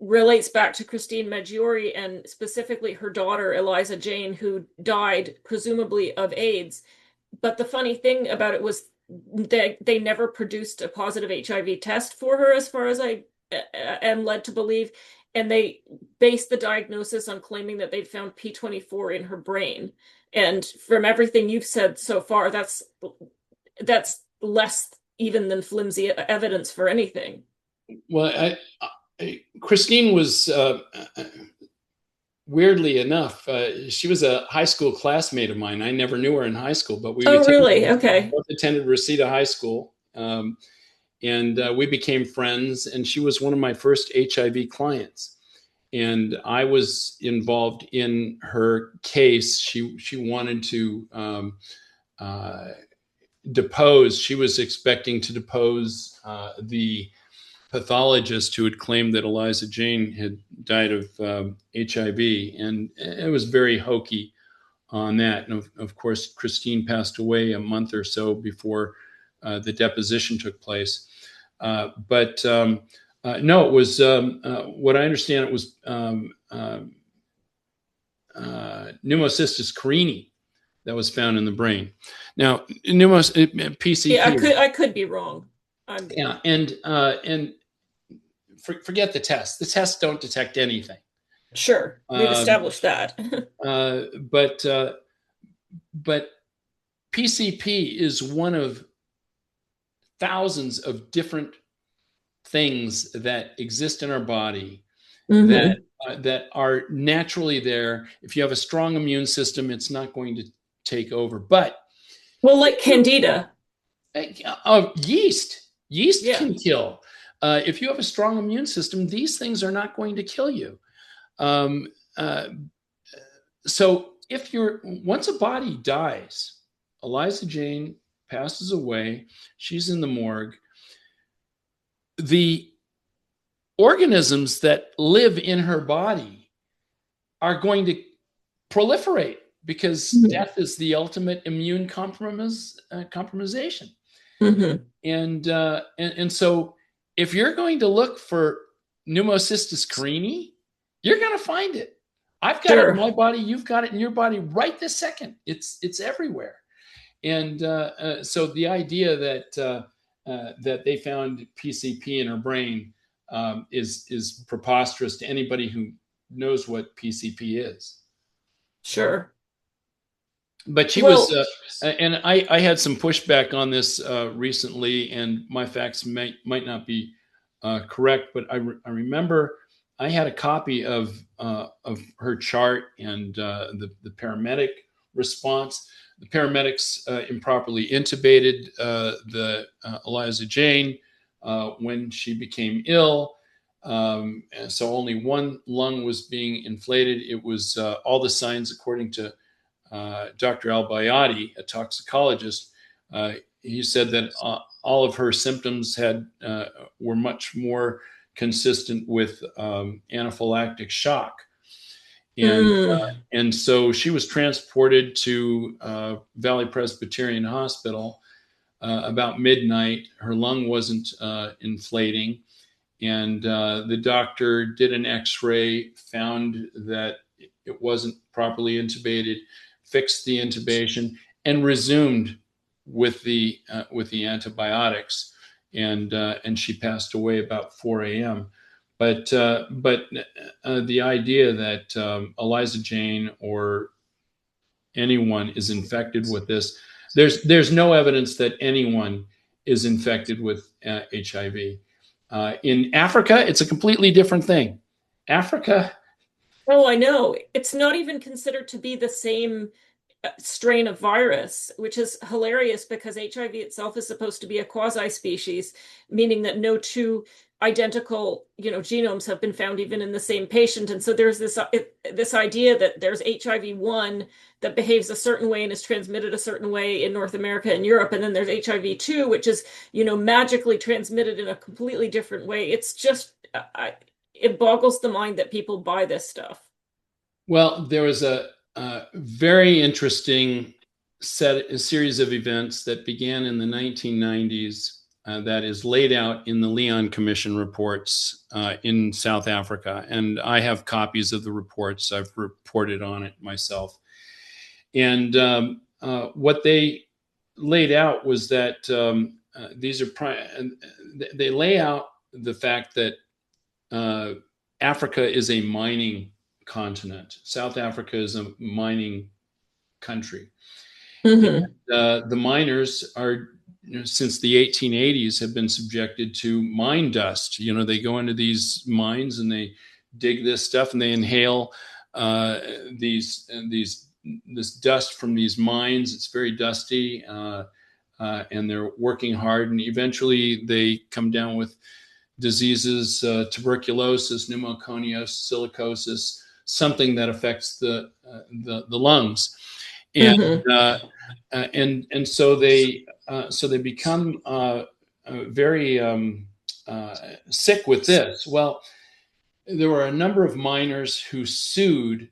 relates back to Christine Maggiore, and specifically her daughter, Eliza Jane, who died presumably of AIDS. But the funny thing about it was they never produced a positive HIV test for her, as far as I am led to believe. and they based the diagnosis on claiming that they'd found P24 in her brain. And from everything you've said so far, that's less even than flimsy evidence for anything. Well, Christine was weirdly enough, she was a high school classmate of mine. I never knew her in high school, but Oh, really? Okay. both attended Reseda High School, and we became friends. And she was one of my first HIV clients, and I was involved in her case. She wanted to depose. She was expecting to depose the pathologist who had claimed that Eliza Jane had died of HIV, and it was very hokey on that. And of course, Christine passed away a month or so before the deposition took place. But no, it was what I understand. It was pneumocystis carinii that was found in the brain. Now, PCP. Yeah, I could be wrong. Yeah, and forget the test. The tests don't detect anything. Sure, we've established that. But PCP is one of thousands of different things that exist in our body that are naturally there. If you have a strong immune system, it's not going to take over. But well, like Candida, yeast can kill. If you have a strong immune system, these things are not going to kill you. So once a body dies, Eliza Jane passes away, she's in the morgue. The organisms that live in her body are going to proliferate because death is the ultimate immune compromisation. And so if you're going to look for pneumocystis carinii, you're going to find it. I've got it in my body. You've got it in your body right this second. It's everywhere. And so the idea that they found PCP in her brain is preposterous to anybody who knows what PCP is. Sure. But she was, and I had some pushback on this recently, and my facts might not be correct, but I remember I had a copy of her chart and the paramedic response. The paramedics improperly intubated the Eliza Jane when she became ill. So only one lung was being inflated. It was all the signs, according to Dr. Al-Bayati, a toxicologist. He said that all of her symptoms were much more consistent with anaphylactic shock. And so she was transported to Valley Presbyterian Hospital about midnight. Her lung wasn't inflating. And the doctor did an x-ray, found that it wasn't properly intubated, fixed the intubation, and resumed with the antibiotics. And she passed away about 4 a.m. But the idea that Eliza Jane or anyone is infected with this, there's no evidence that anyone is infected with HIV. In Africa, it's a completely different thing. Africa. Oh, I know. It's not even considered to be the same strain of virus, which is hilarious because HIV itself is supposed to be a quasi-species, meaning that no two identical, genomes have been found even in the same patient. And so there's this idea that there's HIV-1 that behaves a certain way and is transmitted a certain way in North America and Europe, and then there's HIV-2, which is, magically transmitted in a completely different way. It's just, it boggles the mind that people buy this stuff. Well, there was a very interesting series of events that began in the 1990s that is laid out in the Leon Commission reports in South Africa. And I have copies of the reports. I've reported on it myself. And what they laid out was that they lay out the fact that Africa is a mining continent. South Africa is a mining country. Hmm. The miners are, since the 1880s, have been subjected to mine dust. They go into these mines and they dig this stuff and they inhale these this dust from these mines. It's very dusty, and they're working hard, and eventually they come down with diseases, tuberculosis, pneumoconiosis, silicosis, something that affects the lungs, and Hmm. so they become very sick with this. Well, there were a number of miners who sued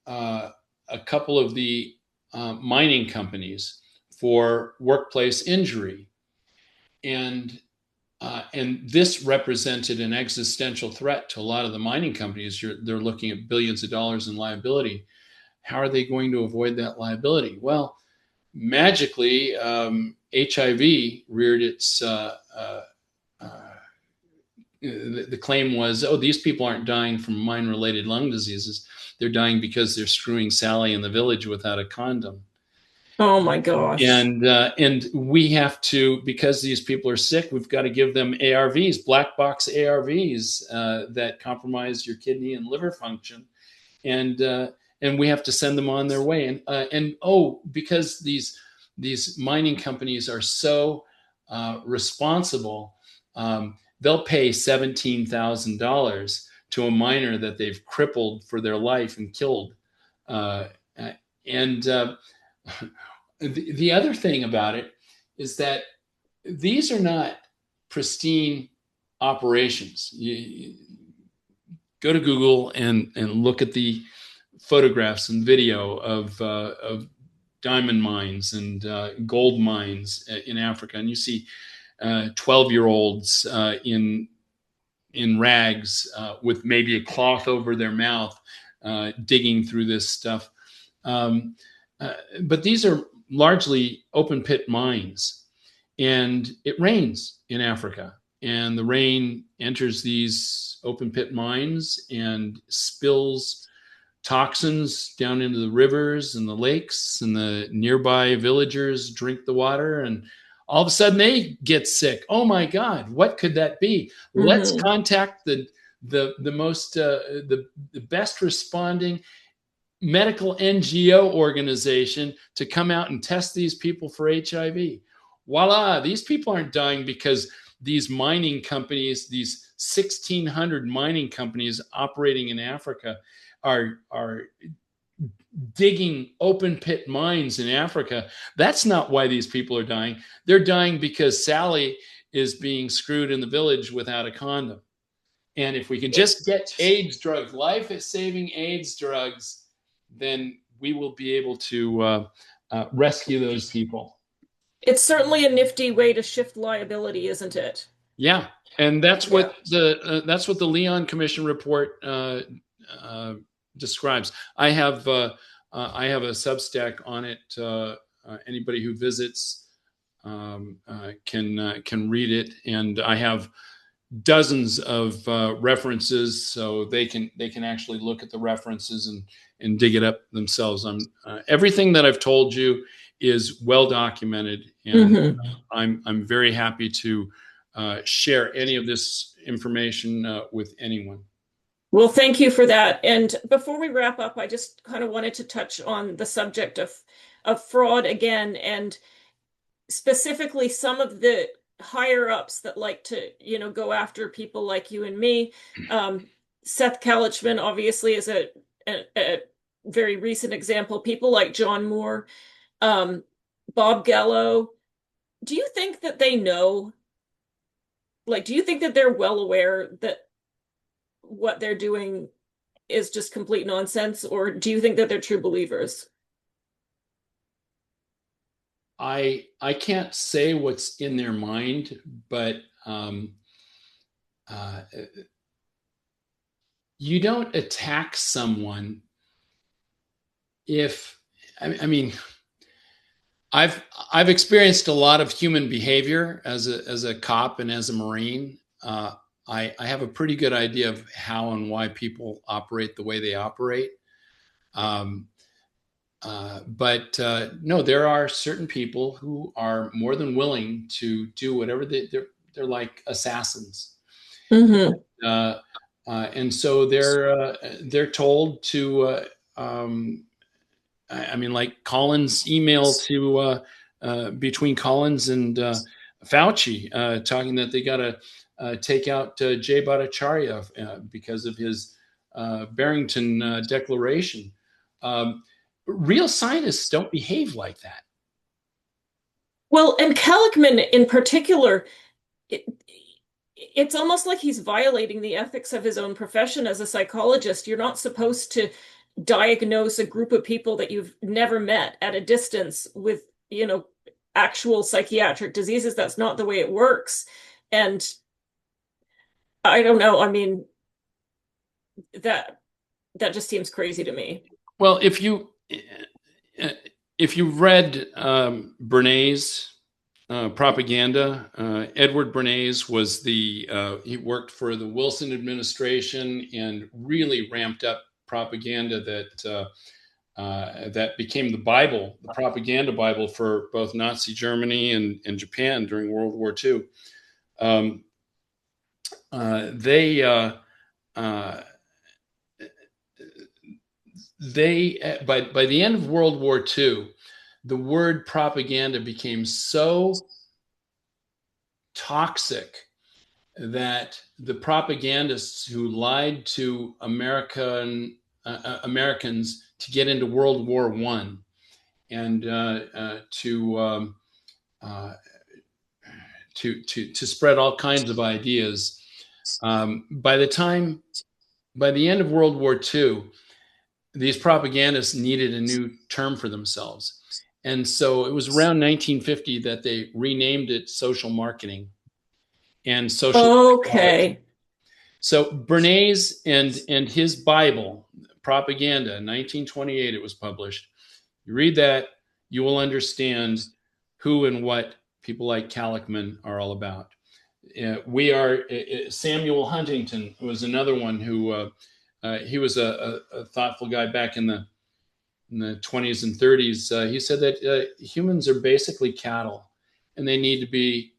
a couple of the mining companies for workplace injury, and this represented an existential threat to a lot of the mining companies. They're looking at billions of dollars in liability. How are they going to avoid that liability? Well, magically, HIV reared its. The claim was, oh, these people aren't dying from mine-related lung diseases. They're dying because they're screwing Sally in the village without a condom. Oh my gosh. And we have to, because these people are sick, we've got to give them ARVs, black box ARVs, that compromise your kidney and liver function, and we have to send them on their way. And because these mining companies are so responsible, they'll pay $17,000 to a miner that they've crippled for their life and killed. And the other thing about it is that these are not pristine operations. You go to Google and look at the photographs and video of diamond mines and gold mines in Africa, and you see 12-year-olds in rags with maybe a cloth over their mouth, digging through this stuff. But these are largely open pit mines, and it rains in Africa, and the rain enters these open pit mines and spills toxins down into the rivers and the lakes, and the nearby villagers drink the water, and all of a sudden they get sick. Oh my God, what could that be? Let's Hmm. contact the best responding medical NGO organization to come out and test these people for HIV. Voila, these people aren't dying because these mining companies, these 1,600 mining companies operating in Africa, are digging open pit mines in Africa. That's not why these people are dying. They're dying because Sally is being screwed in the village without a condom. And if we can just get AIDS drugs, life-saving AIDS drugs, then we will be able to rescue those people. It's certainly a nifty way to shift liability, isn't it? Yeah, and that's Yeah. what the Leon Commission report describes. I have a Substack on it. Anybody who visits can read it, and I have dozens of references, so they can actually look at the references and dig it up themselves. Everything that I've told you is well documented, and Hmm. I'm very happy to share any of this information with anyone. Well, thank you for that. And before we wrap up, I just kind of wanted to touch on the subject of fraud again, and specifically some of the higher ups that like to, go after people like you and me. Seth Kalichman obviously is a very recent example. People like John Moore, um, Bob Gallo. Do you think that they know? Like, do you think that they're well aware that what they're doing is just complete nonsense, or do you think that they're true believers? I can't say what's in their mind, but you don't attack someone if I mean I've experienced a lot of human behavior as a cop and as a Marine. I have a pretty good idea of how and why people operate the way they operate. Um, but no, there are certain people who are more than willing to do whatever they're like assassins. Hmm. Uh, and so they're told to. Um, I mean, like Collins' email to between Collins and Fauci, talking that they got to take out Jay Bhattacharya because of his Barrington Declaration. Um, Real scientists don't behave like that. Well, and Kellickman in particular, it, it's almost like he's violating the ethics of his own profession as a psychologist. You're not supposed to diagnose a group of people that you've never met at a distance with, actual psychiatric diseases. That's not the way it works. And I don't know. I mean, that that just seems crazy to me. Well, if you read Bernays' propaganda, Edward Bernays was he worked for the Wilson administration and really ramped up propaganda that became the Bible, the propaganda Bible for both Nazi Germany and Japan during World War II. Um, they uh, by the end of World War II, the word propaganda became so toxic that the propagandists who lied to Americans to get into World War One and uh, to spread all kinds of ideas. By the end of World War II, these propagandists needed a new term for themselves. And so it was around 1950 that they renamed it social marketing and social psychology. Okay. So Bernays and his Bible, Propaganda, 1928, it was published. You read that, you will understand who and what people like Kallikman are all about. We are Samuel Huntington was another one who he was a thoughtful guy back in the 20s and 30s. He said that humans are basically cattle, and they need to be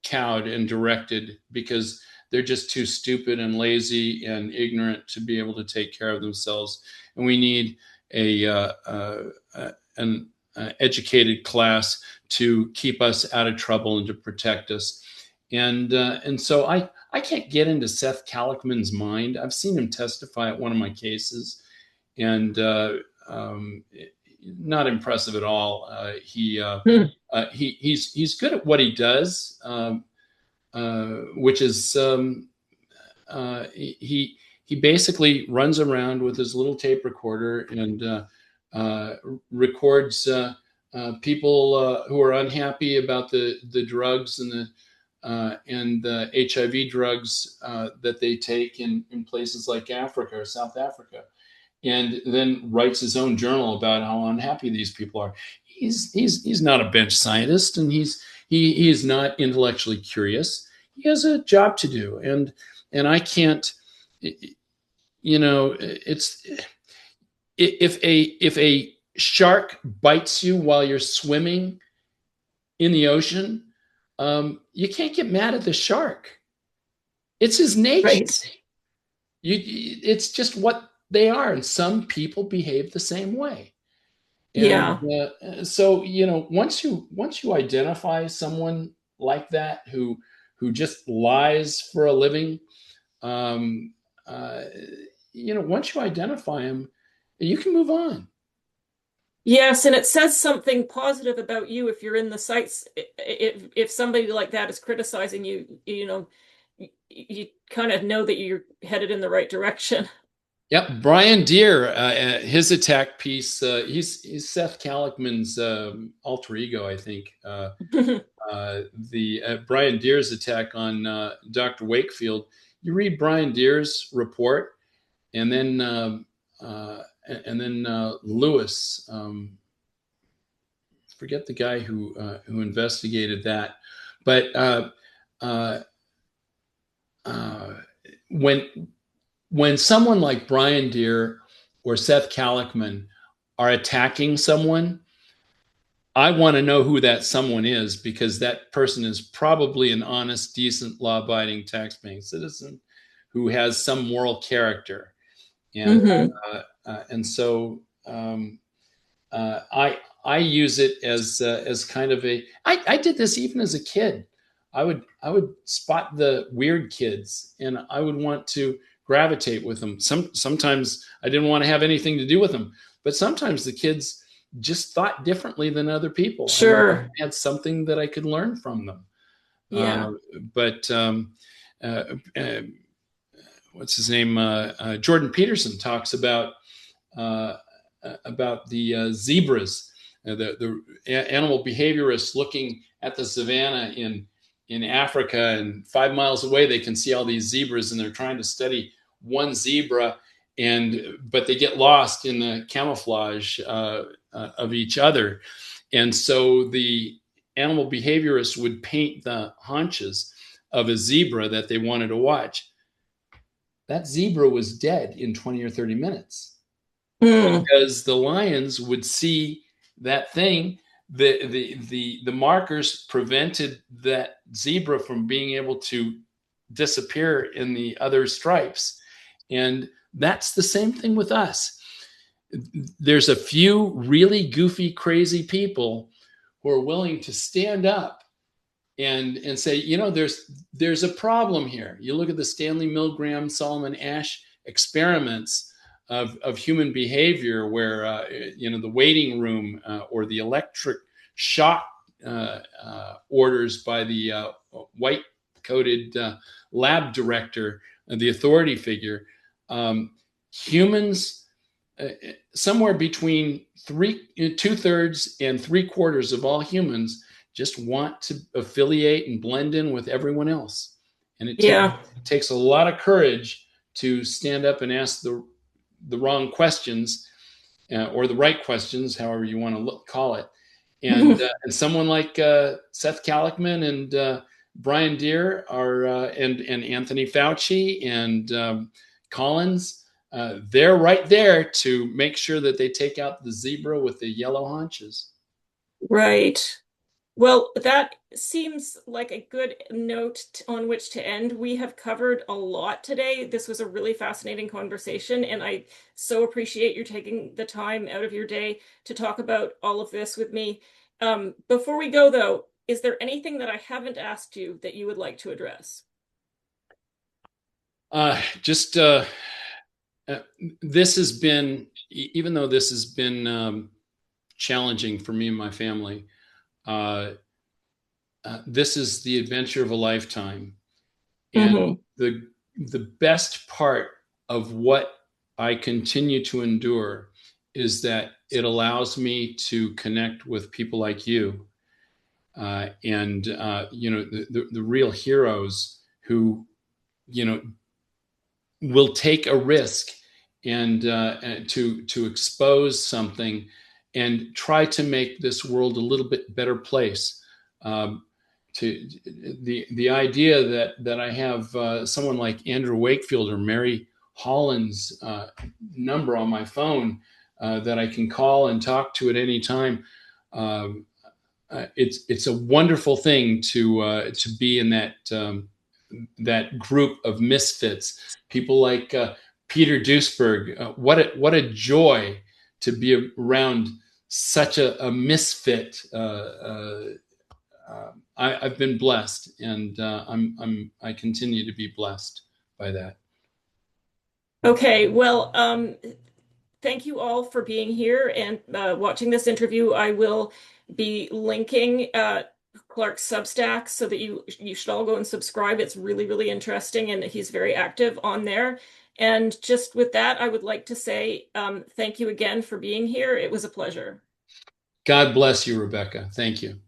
cowed and directed because they're just too stupid and lazy and ignorant to be able to take care of themselves. And we need an educated class to keep us out of trouble and to protect us. And so I can't get into Seth Kallikman's mind. I've seen him testify at one of my cases, and not impressive at all. Hmm. He's good at what he does, which is he basically runs around with his little tape recorder and records people who are unhappy about the drugs and the HIV drugs that they take in places like Africa or South Africa, and then writes his own journal about how unhappy these people are. He's not a bench scientist, and he is not intellectually curious. He has a job to do, and I can't. It's if a shark bites you while you're swimming in the ocean, you can't get mad at the shark. It's his nature. Right. It's just what they are, and some people behave the same way. And Yeah. so, once you identify someone like that who just lies for a living, um, uh, once you identify him, you can move on. Yes, and it says something positive about you if you're in the sites. If somebody like that is criticizing you, you kind of know that you're headed in the right direction. Yep, Brian Deere, his attack piece. He's Seth Kallikman's alter ego, I think. The Brian Deere's attack on Dr. Wakefield. You read Brian Deere's report, and then Lewis. Forget the guy who investigated that, but uh, when when someone like Brian Deere or Seth Kalikman are attacking someone, I want to know who that someone is, because that person is probably an honest, decent, law-abiding, tax-paying citizen who has some moral character. And Hmm. so I use it as kind of a. I did this even as a kid. I would spot the weird kids, and I would want to gravitate with them. Sometimes I didn't want to have anything to do with them, but sometimes the kids just thought differently than other people, and Sure. I had something that I could learn from them. Yeah. But uh, uh, what's his name? Jordan Peterson talks uh, about the zebras, the animal behaviorists looking at the savannah in Africa, and 5 miles away they can see all these zebras, and they're trying to study one zebra, but they get lost in the camouflage of each other, and so the animal behaviorists would paint the haunches of a zebra that they wanted to watch. That zebra was dead in 20 or 30 minutes, Mm. because the lions would see that thing. The markers prevented that zebra from being able to disappear in the other stripes. And that's the same thing with us. There's a few really goofy, crazy people who are willing to stand up and say, there's a problem here. You look at the Stanley Milgram, Solomon Asch experiments of human behavior, where the waiting room or the electric shock orders by the white coated lab director, the authority figure. Humans, somewhere between 2/3 and 3/4 of all humans just want to affiliate and blend in with everyone else. And Yeah. it takes a lot of courage to stand up and ask the wrong questions, or the right questions, however you want to call it. And someone like Seth Kalikman and Brian Deere and Anthony Fauci and Collins, they're right there to make sure that they take out the zebra with the yellow haunches. Right. Well, that seems like a good note on which to end. We have covered a lot today. This was a really fascinating conversation, and I so appreciate you taking the time out of your day to talk about all of this with me. Before we go, though, is there anything that I haven't asked you that you would like to address? Just This has been, even though this has been challenging for me and my family, uh, this is the adventure of a lifetime. And Hmm. the best part of what I continue to endure is that it allows me to connect with people like you, and the real heroes who you know will take a risk and to expose something and try to make this world a little bit better place. Um, to the idea that I have someone like Andrew Wakefield or Mary Holland's number on my phone that I can call and talk to at any time. Um, it's a wonderful thing to be in that group of misfits. People like Peter Duesberg. What a joy to be around such a misfit. I've been blessed, and I continue to be blessed by that. Okay, well, thank you all for being here and watching this interview. I will be linking Clark's Substack so that you should all go and subscribe. It's really, really interesting, and he's very active on there. And just with that, I would like to say thank you again for being here. It was a pleasure. God bless you, Rebecca. Thank you.